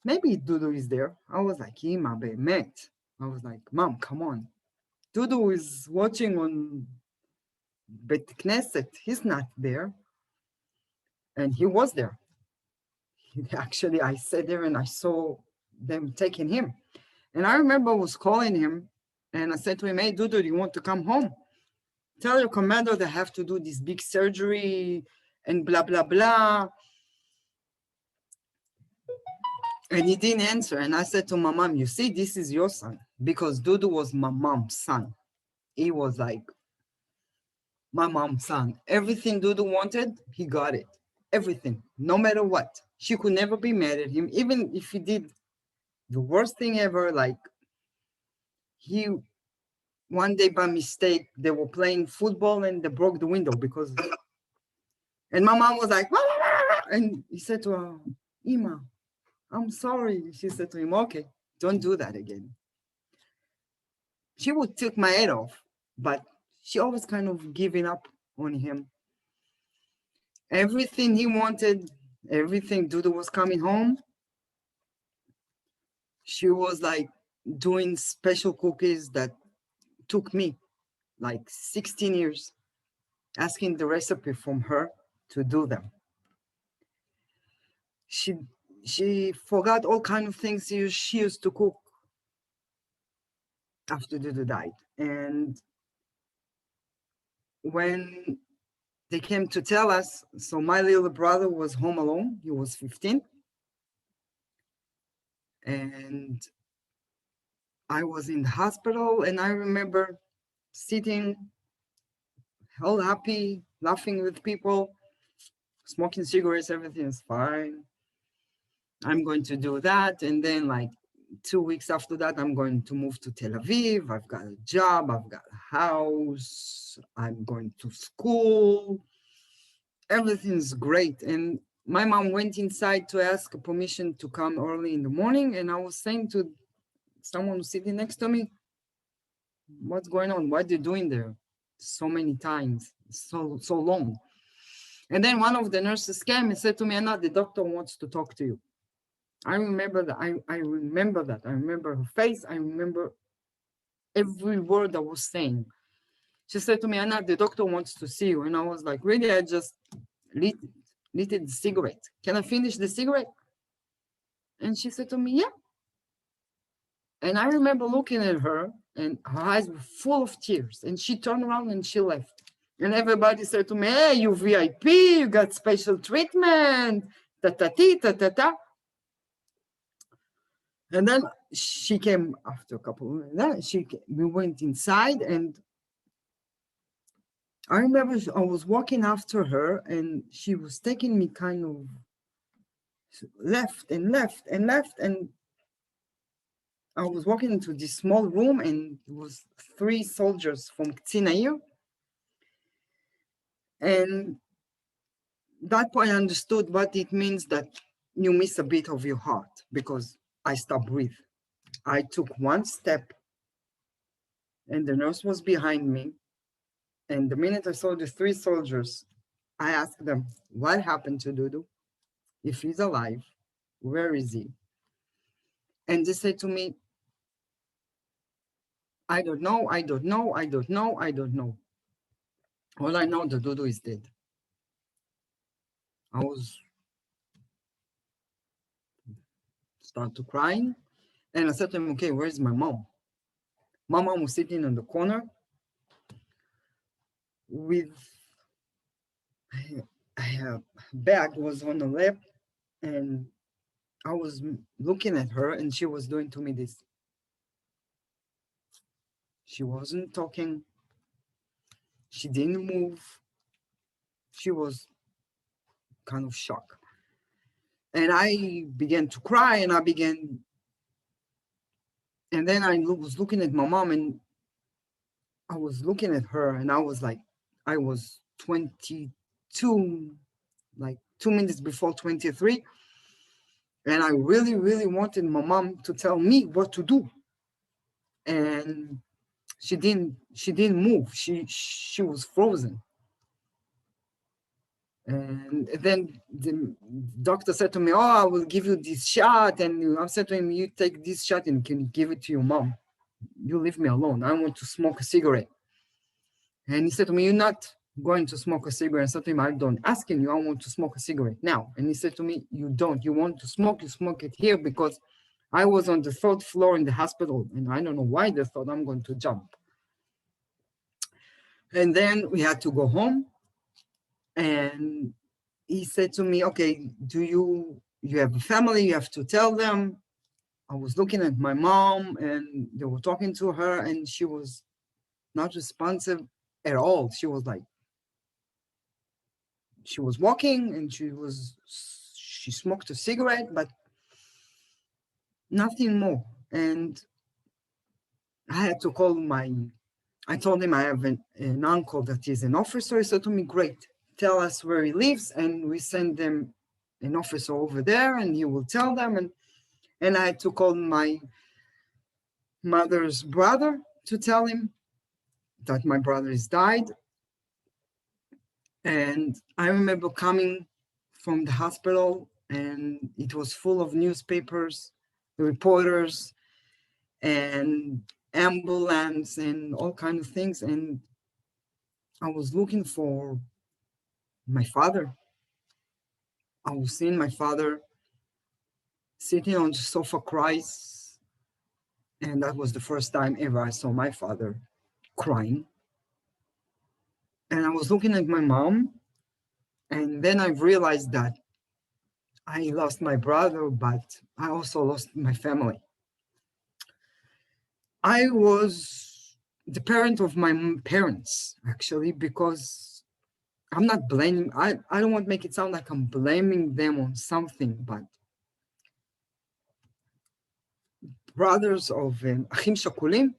maybe Dudu is there. I was like, Ima, be'emet. I was like, Mom, come on. Dudu is watching on Bet Knesset. He's not there. And he was there. Actually, I sat there and I saw them taking him. And I remember I was calling him, and I said to him, hey, Dudu, do you want to come home? Tell your commander they have to do this big surgery and blah, blah, blah. And he didn't answer. And I said to my mom, you see, this is your son. Because Dudu was my mom's son. He was like my mom's son. Everything Dudu wanted, he got it. Everything, no matter what. She could never be mad at him. Even if he did the worst thing ever, like one day by mistake, they were playing football and they broke the window because, and my mom was like, and he said to her, Ima, I'm sorry. She said to him, okay, don't do that again. She would take my head off, but she always kind of giving up on him. Everything he wanted, everything Dudu was coming home, she was like doing special cookies that took me like 16 years, asking the recipe from her to do them. She forgot all kinds of things she used to cook after Dudu died. And when they came to tell us, so my little brother was home alone. He was 15. And I was in the hospital, and I remember sitting all happy, laughing with people, smoking cigarettes, everything is fine. I'm going to do that. And then like 2 weeks after that, I'm going to move to Tel Aviv. I've got a job, I've got a house, I'm going to school. Everything's great. And my mom went inside to ask permission to come early in the morning. And I was saying to someone sitting next to me, what's going on? What are you doing there? So many times, so long. And then one of the nurses came and said to me, Anna, the doctor wants to talk to you. I remember that. I remember that. I remember her face. I remember every word I was saying. She said to me, Anna, the doctor wants to see you. And I was like, really? I just lit the cigarette. Can I finish the cigarette? And she said to me, yeah. And I remember looking at her, and her eyes were full of tears. And she turned around and she left. And everybody said to me, hey, you VIP, you got special treatment, ta-ta-ti, ta-ta-ta. And then she came after a couple of minutes. We went inside, and I remember I was walking after her, and she was taking me kind of left and left and left. And I was walking into this small room, and it was 3 soldiers from Ktsinair. And that point I understood what it means that you miss a bit of your heart, because I stopped breathe. I took one step and the nurse was behind me. And the minute I saw the 3 soldiers, I asked them, what happened to Dudu? If he's alive, where is he? And they said to me, I don't know, I don't know, I don't know, I don't know. All I know, the Dudu is dead. I was start to crying. And I said to him, okay, where's my mom? My mom was sitting in the corner with her bag was on the lap, and I was looking at her and she was doing to me this. She wasn't talking. She didn't move. She was kind of shocked. And I began to cry, and then I was looking at my mom, and I was looking at her, and I was like, I was 22, like 2 minutes before 23. And I really, really wanted my mom to tell me what to do. And she didn't move. She was frozen. And then the doctor said to me, oh, I will give you this shot. And I said to him, you take this shot and can give it to your mom. You leave me alone. I want to smoke a cigarette. And he said to me, you're not going to smoke a cigarette. I said to him, I don't asking you, I want to smoke a cigarette now. And he said to me, you don't. You want to smoke, you smoke it here, because I was on the 3rd floor in the hospital, and I don't know why they thought I'm going to jump. And then we had to go home. And he said to me, okay, do you have a family? You have to tell them. I was looking at my mom, and they were talking to her, and she was not responsive at all. She was like, she was walking, and she smoked a cigarette, but nothing more. And I had to call I told him I have an uncle that is an officer. He said to me, great, tell us where he lives, and we send them an officer over there, and he will tell them. And I had to call my mother's brother to tell him that my brother has died. And I remember coming from the hospital, and it was full of newspapers, reporters, and ambulance, and all kinds of things. And I was looking for my father. I was seeing my father sitting on the sofa cries. And that was the first time ever I saw my father crying. And I was looking at my mom. And then I realized that I lost my brother, but I also lost my family. I was the parent of my parents, actually, because I'm not blaming, I don't want to make it sound like I'm blaming them on something, but brothers of Achim Shakulim,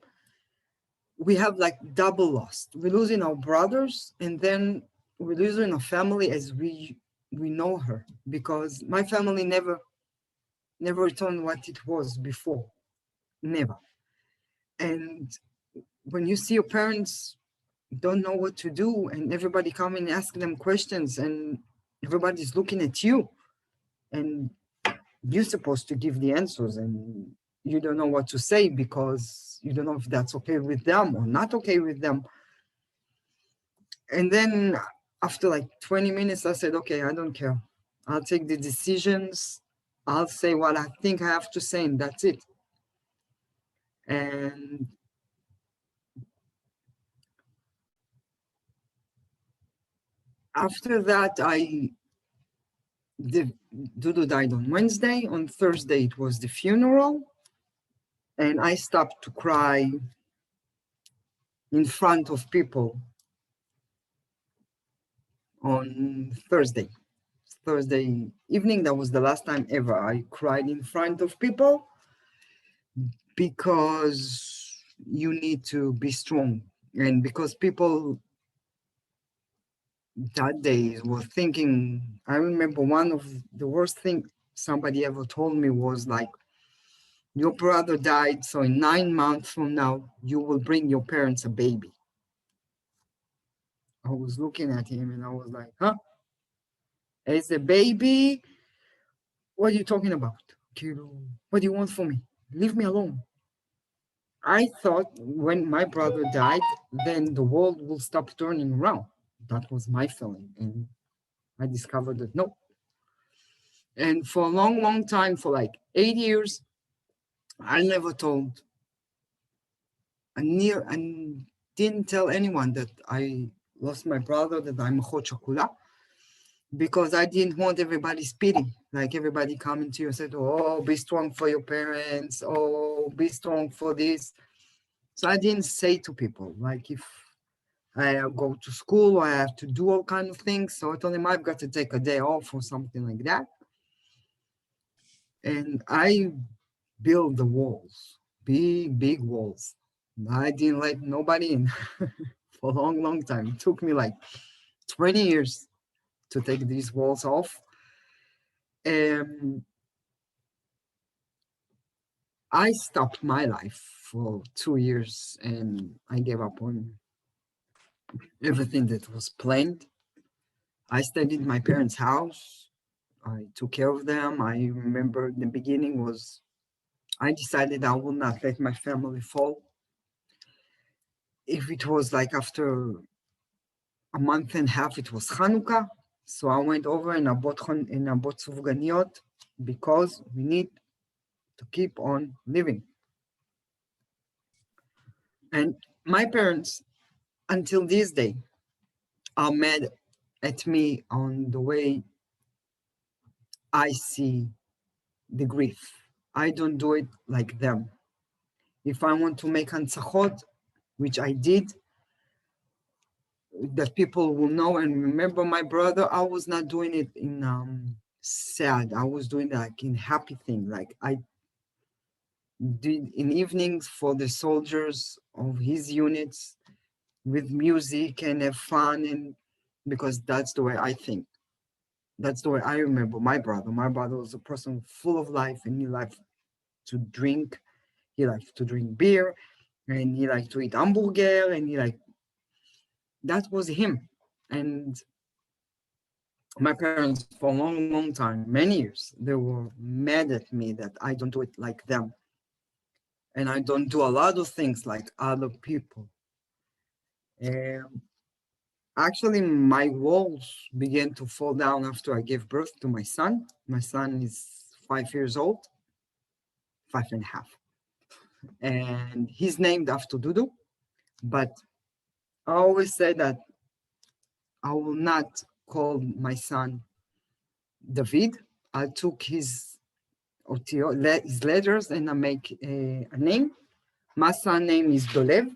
we have like double loss. We're losing our brothers, and then we're losing our family as we know her, because my family never returned what it was before, never. And when you see your parents don't know what to do, and everybody come and ask them questions, and everybody's looking at you, and you're supposed to give the answers, and you don't know what to say because you don't know if that's okay with them or not okay with them. And then after like 20 minutes, I said, okay, I don't care. I'll take the decisions. I'll say what I think I have to say, and that's it. And after that, Dudu died on Wednesday. On Thursday, it was the funeral. And I stopped to cry in front of people on Thursday evening. That was the last time ever I cried in front of people, because you need to be strong, and because people that day was thinking, I remember one of the worst thing somebody ever told me was like, your brother died, so in 9 months from now, you will bring your parents a baby. I was looking at him and I was like, huh? As a baby? What are you talking about? Kilo, what do you want from me? Leave me alone. I thought when my brother died, then the world will stop turning around. That was my feeling. And I discovered that no. And for a long, long time, for like 8 years, I never told, and didn't tell anyone that I lost my brother, that I'm a Chot Shakula, because I didn't want everybody's pity. Like everybody coming to you and said, oh, be strong for your parents. Oh, be strong for this. So I didn't say to people, like if I go to school, I have to do all kind of things. So I told him I've got to take a day off or something like that. And I built the walls, big, big walls. I didn't let nobody in for a long, long time. It took me like 20 years to take these walls off. I stopped my life for 2 years and I gave up on everything that was planned. I stayed in my parents' house. I took care of them. I remember the beginning was I decided I will not let my family fall. If it was like after a month and a half, it was Hanukkah. So I went over and I bought sufganiyot because we need to keep on living. And my parents, until this day, are mad at me on the way I see the grief. I don't do it like them. If I want to make hantzachot, which I did, that people will know and remember my brother, I was not doing it in sad. I was doing it like in happy thing. Like I did in evenings for the soldiers of his units with music and have fun, and because that's the way I think. That's the way I remember my brother. My brother was a person full of life and he liked to drink. He liked to drink beer and he liked to eat hamburger and that was him. And my parents for a long, long time, many years, they were mad at me that I don't do it like them. And I don't do a lot of things like other people. Actually, my walls began to fall down after I gave birth to my son. My son is 5 years old, 5.5. And he's named after Dudu. But I always say that I will not call my son David. I took his letters and I make a name. My son name is Dolev.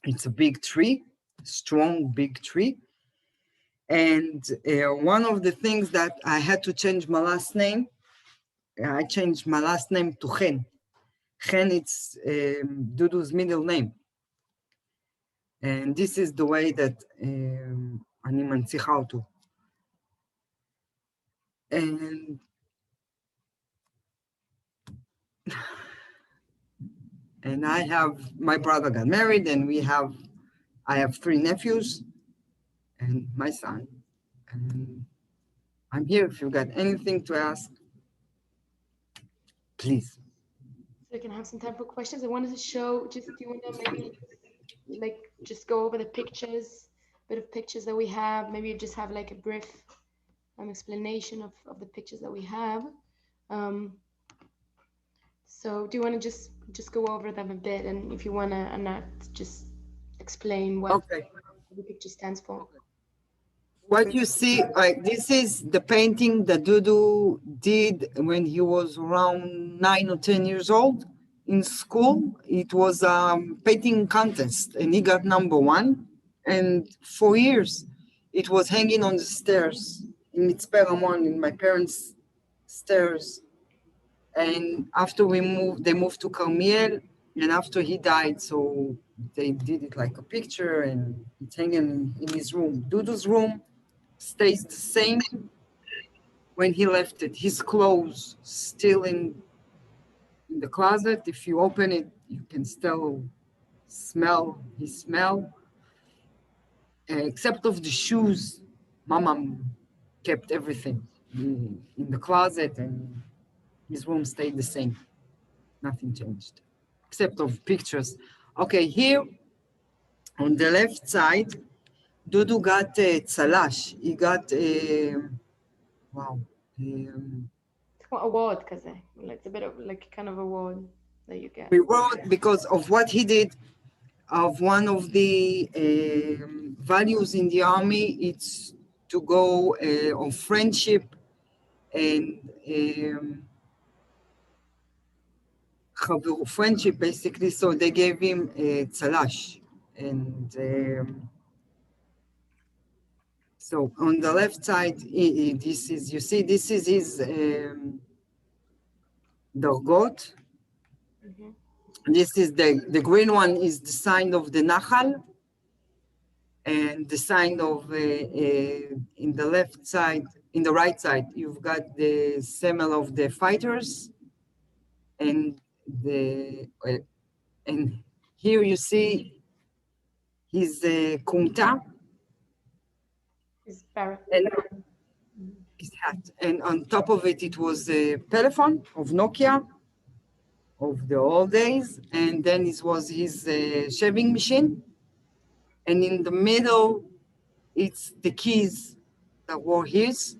It's a big tree, strong big tree. And one of the things that I had to change my last name, I changed my last name to Chen. Chen, it's Dudu's middle name. And this is the way that אני מנציחה אותו. And I have, my brother got married and I have 3 nephews and my son. And I'm here if you've got anything to ask, please. So we can have some time for questions. I wanted to show, just do you want to maybe like just go over the pictures, bit of pictures that we have. Maybe you just have like a brief explanation of the pictures that we have. So do you want to just go over them a bit, and if you want to, Anat, just explain what the picture stands for. What you see, like this is the painting that Dudu did when he was around 9 or 10 years old in school. It was a painting contest and he got #1. And for years, it was hanging on the stairs in Mitzpe Ramon, in my parents' stairs. And after they moved to Carmiel, And after he died, so they did it like a picture and it's hanging in his room. Dudu's room stays the same when he left it. His clothes still in the closet. If you open it, you can still smell his smell. Except of the shoes, Mama kept everything in the closet and his room stayed the same. Nothing changed, except of pictures. Okay, here on the left side, Dudu got a tzalash. He got a, wow. What award, kaze? Like, it's a bit of like kind of award that you get. Reward because of what he did, of one of the values in the army, it's to go on friendship and friendship basically. So they gave him a tzalash. And so on the left side, this is, you see, this is his dargot. Mhm. This is the green one is the sign of the Nahal, and the sign of in the left side, in the right side, you've got the symbol of the fighters, and the and here you see his kumta It's Barrett. and his hat, and on top of it, it was a telephone of Nokia of the old days, and then it was his shaving machine, and in the middle, it's the keys that were his.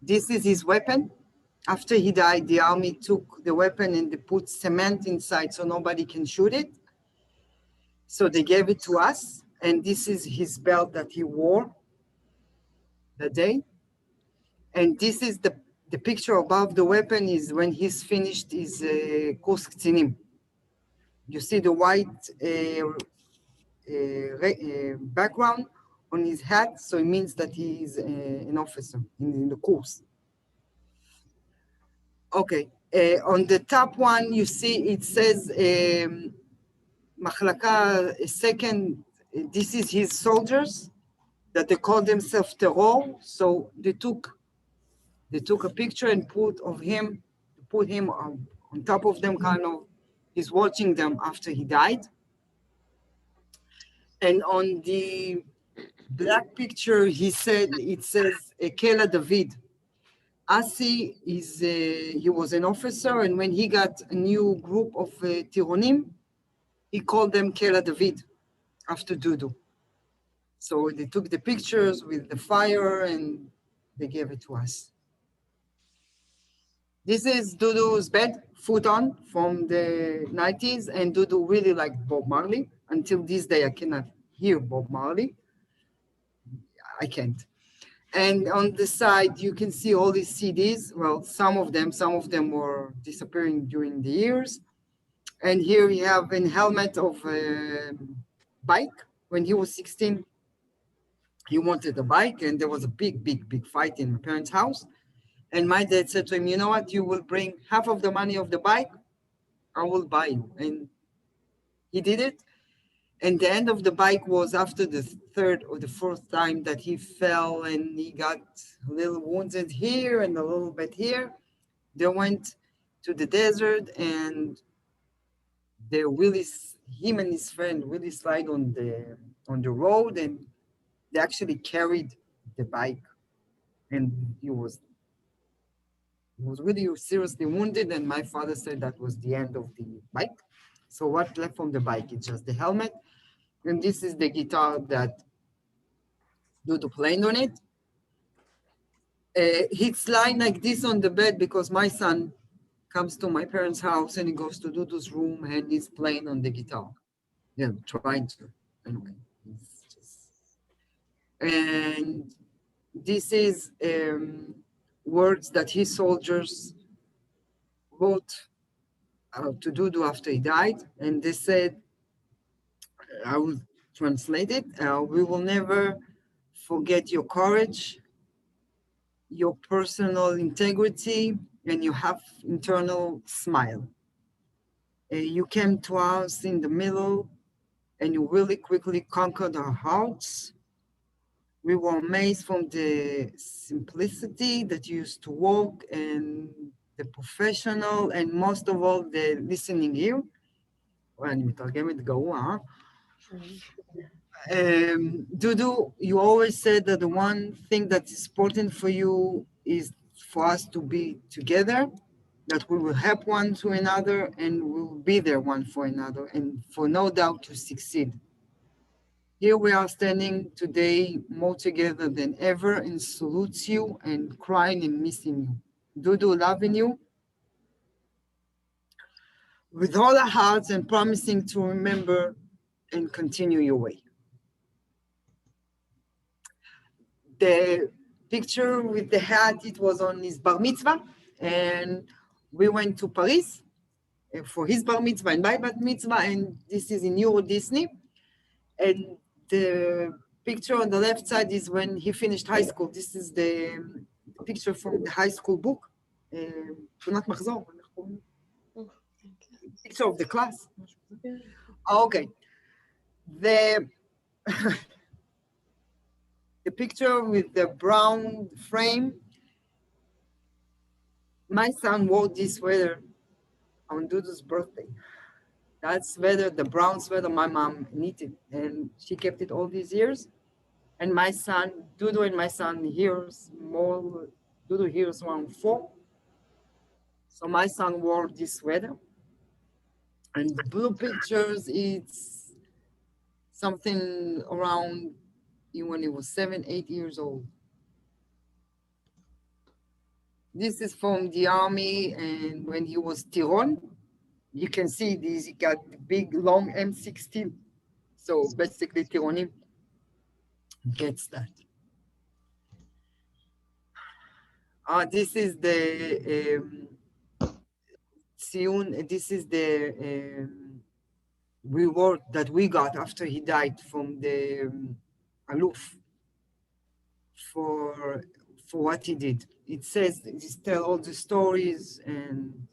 This is his weapon. After he died, the army took the weapon and they put cement inside so nobody can shoot it. So they gave it to us, and this is his belt that he wore that day. And this is the picture above the weapon is when he's finished his kurs ktinim. You see the white background on his hat, so it means that he is an officer in the course. Okay, on the top one, you see it says Machlaka second, this is his soldiers that they call themselves terror. So they took a picture and put him on top of them, kind of, he's watching them after he died. And on the black picture, it says Kela David. Asi he was an officer, and when he got a new group of Tironim, he called them Kela David after Dudu. So they took the pictures with the fire and they gave it to us. This is Dudu's bed, futon from the 90s, and Dudu really liked Bob Marley. Until this day, I cannot hear Bob Marley. I can't. And on the side, you can see all these CDs. Well, some of them were disappearing during the years. And here we have a helmet of a bike. When he was 16, he wanted a bike, and there was a big fight in my parents' house. And my dad said to him, you know what, you will bring half of the money of the bike, I will buy you. And he did it. And the end of the bike was after the third or the fourth time that he fell and he got a little wounded here and a little bit here. They went to the desert and him and his friend really slide on the road, and they actually carried the bike, and he was really seriously wounded, and my father said that was the end of the bike. So what left from the bike? It's just the helmet. And this is the guitar that Dudu played on it. He's lying like this on the bed because my son comes to my parents' house and he goes to Dudu's room and he's playing on the guitar. Yeah, trying to. Anyway, and this is words that his soldiers wrote to Dudu after he died. And they said, I will translate it. We will never forget your courage, your personal integrity, and you have internal smile. You came to us in the middle, and you really quickly conquered our hearts. We were amazed from the simplicity that you used to walk and the professional, and most of all, the listening ear. וואי, אני מתרגמת גרוע, Dudu, you always said that the one thing that's important for you is for us to be together, that we will help one to another and we will be there one for another, and for no doubt to succeed. Here we are standing today more together than ever, and salutes you and crying and missing you. Dudu, loving you with all our hearts and promising to remember and continue your way. The picture with the hat, it was on his bar mitzvah, and we went to Paris for his bar mitzvah and my bar mitzvah, and this is in Euro Disney. And the picture on the left side is when he finished high school. This is the picture from the high school book. תמונת מחזור. Picture of the class. Okay. The picture with the brown frame, my son wore this sweater on Dudu's birthday. That sweater, the brown sweater, my mom knitted, and she kept it all these years. And my son, Dudu and my son hears more, Dudu hears around 4. So my son wore this sweater. And the blue pictures, it's something around when he was 7, 8 years old. This is from the army, and when he was Tiron, you can see this, he got the big long M16. So basically Tironim gets that. This is the Tziyun, this is the reward that we got after he died from the Aluf for what he did. It says, just tell all the stories and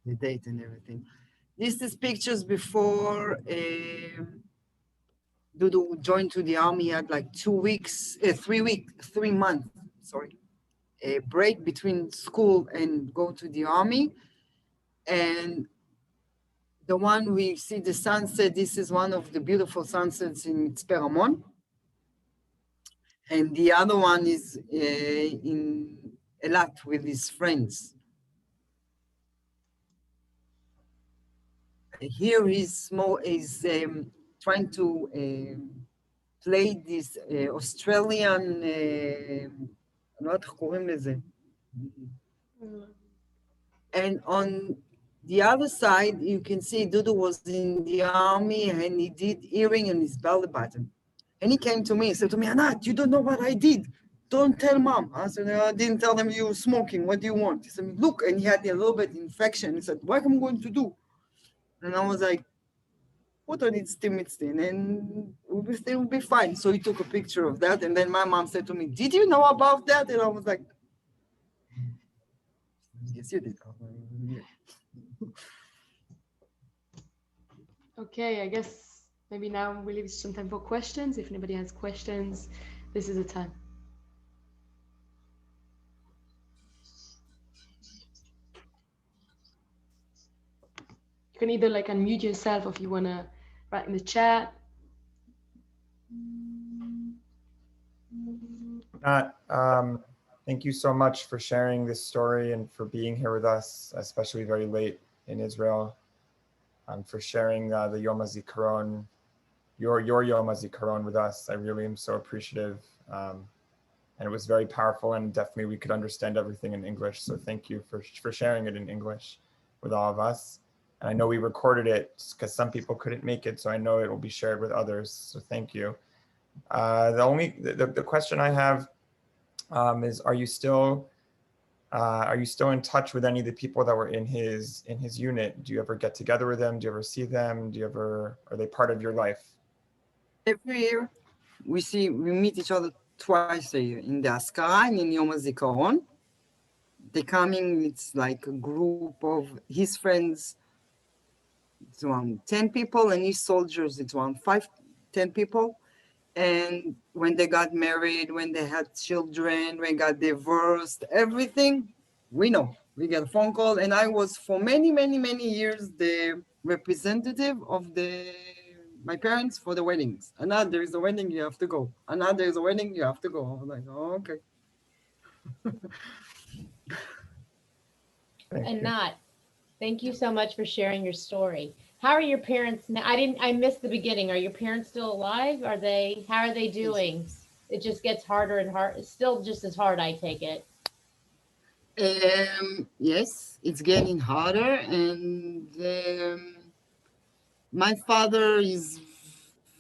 the date and everything. This is pictures before Dudu joined to the army. He had like 3 months, sorry, a break between school and go to the army. And the one we see the sunset, this is one of the beautiful sunsets in Mitzpe Ramon. And the other one is in Elat with his friends. Here he's trying to play this Australian, and on the other side, you can see Dudu was in the army and he did earring on his belly button. And he came to me and said to me, Anat, you don't know what I did. Don't tell mom. I said, no, I didn't tell them you were smoking. What do you want? He said, look, and he had a little bit infection. He said, what am I going to do? And I was like, put on it stimulation and it will be fine. So he took a picture of that. And then my mom said to me, did you know about that? And I was like, yes, you did. Okay, I guess maybe now we leave some time for questions. If anybody has questions, this is the time. You can either like unmute yourself, or if you want to write in the chat. Thank you so much for sharing this story and for being here with us, especially very late in Israel, for sharing the Yom HaZikaron, your Yom HaZikaron with us. I really am so appreciative. And it was very powerful, and definitely we could understand everything in English. So thank you for sharing it in English with all of us. And I know we recorded it because some people couldn't make it, so I know it will be shared with others. So thank you. The question I have is, are you still in touch with any of the people that were in his unit? Do you ever get together with them? Do you ever see them? Are they part of your life? Every year we meet each other twice a year, in the Hazikaron and in Yom HaZikaron. they coming, it's like a group of his friends, it's around 10 people, and his soldiers, it's around 10 people. And when they got married, when they had children, when they got divorced, everything, we know. We get a phone call, and I was for many, many, many years the representative of my parents for the weddings. Anat, there is a wedding, you have to go. Anat, there is a wedding, you have to go. I was like, oh, okay. Thank you. Anat, thank you so much for sharing your story. How are your parents now? I missed the beginning. Are your parents still alive? How are they doing? It just gets harder and harder. It's still just as hard, I take it. Yes, it's getting harder, and my father is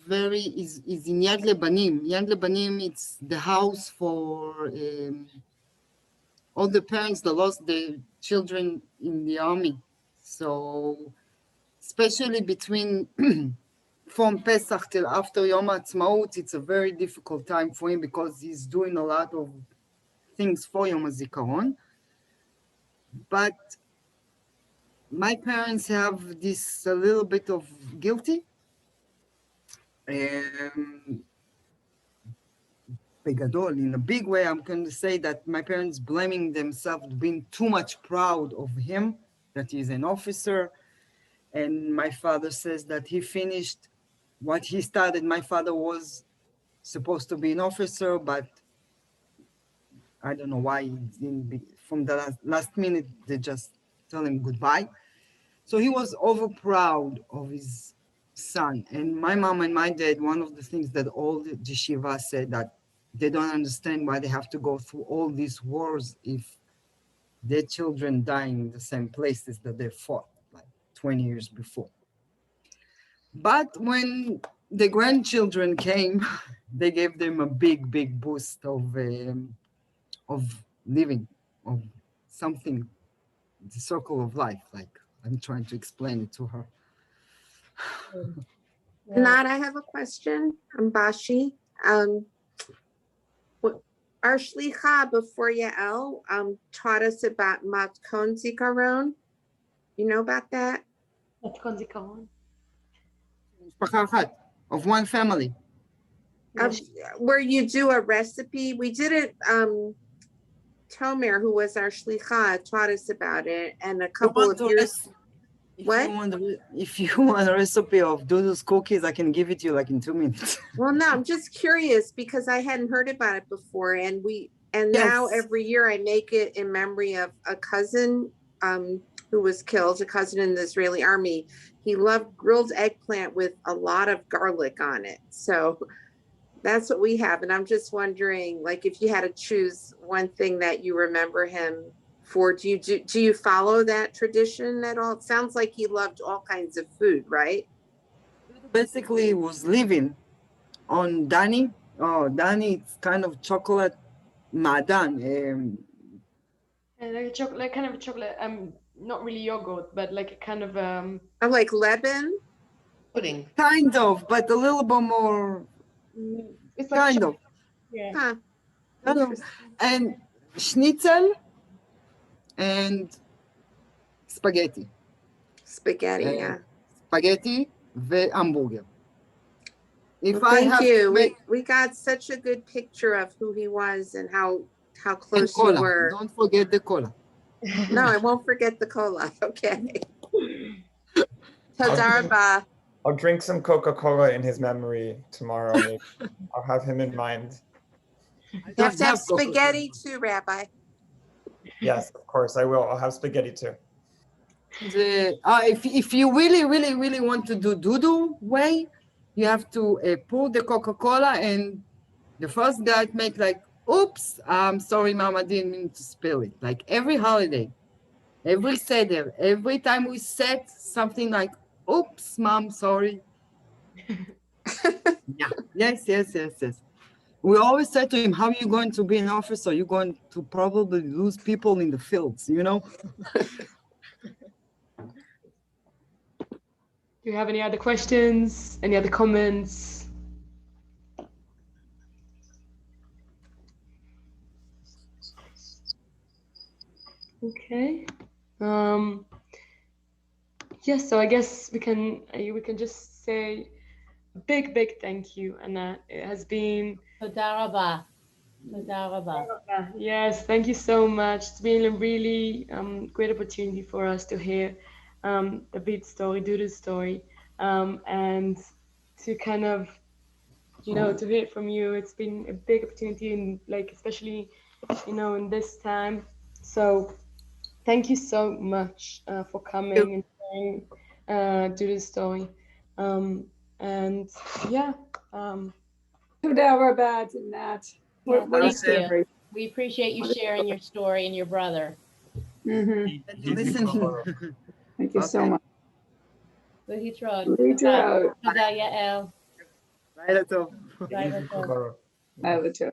in Yad Lebanim. Yad Lebanim, it's the house for all the parents that lost their children in the army. So, especially between from Pesach till after Yom Ha'atzmaut, it's a very difficult time for him because he's doing a lot of things for Yom Hazikaron. But my parents have this a little bit of guilty. Begadol, in a big way, I'm going to say that my parents blaming themselves, being too much proud of him, that he's an officer. And my father says that he finished what he started. My father was supposed to be an officer, but I don't know why from the last minute, they just tell him goodbye. So he was over proud of his son. And my mom and my dad, one of the things that all the yeshiva said, that they don't understand why they have to go through all these wars if their children dying in the same places that they fought like 20 years before. But when the grandchildren came, they gave them a big, big boost of living, of something, the circle of life. Like I'm trying to explain it to her. Anat, I have a question. I'm Bashi. Our shlicha before Yael taught us about Matkon Zikaron. You know about that? מתכון זיכרון. משפחה אחת, of one family. Where you do a recipe. We did it. Tomer, who was our shlicha, taught us about it, and a couple of years. What? If you want a recipe of Dudu's cookies, I can give it to you like in 2 minutes. Well, no, I'm just curious because I hadn't heard about it before, and now every year I make it in memory of a cousin who was killed, a cousin in the Israeli army. He loved grilled eggplant with a lot of garlic on it. So that's what we have. And I'm just wondering, like, if you had to choose one thing that you remember him for, do you follow that tradition at all? It sounds like he loved all kinds of food, right? Basically, he was living on Dani. Oh, Dani, it's kind of chocolate madan. Like kind of chocolate, not really yogurt, but like a kind of I like Lebanon. Pudding. Kind of, but a little bit more. it's like Kind of. yeah. Huh. Kind of. And schnitzel and spaghetti. Spaghetti, yeah. Spaghetti והמבורגר. Thank you. We got such a good picture of who he was and how close you were. Don't forget the cola. No, I won't forget the cola. Okay. Tadarba. I'll drink some Coca-Cola in his memory tomorrow. Maybe. I'll have him in mind. You have to have spaghetti too, Rabbi. Yes, of course, I will. I'll have spaghetti too. If you really, really, really want to do Dudu way, you have to pour the Coca-Cola, and the first guy make like, oops, I'm sorry, Mom, I didn't mean to spill it. Like every holiday, every Seder, every time we said something like, oops, Mom, sorry. Yeah. Yes. We always say to him, how are you going to be an officer? You're going to probably lose people in the fields, you know? Do you have any other questions? Any other comments? Um, yes, so I guess we can just say a big thank you, Anat. It has been Toda rabah. Toda rabah. yes, thank you so much. It's been a really great opportunity for us to hear David's story, Duda's story, and to kind of, to hear it from you. It's been a big opportunity, and like especially, in this time. So thank you so much for coming and sharing Duda's story. And yeah, Toda rabah, Anat. Yeah, What a thank you. story. We appreciate you sharing your story and your brother. Mhm. Thank you listening. Thank you so Okay. much. להתראות. להתראות. תודה, יעל. לילה טוב. לילה טוב. Lilac.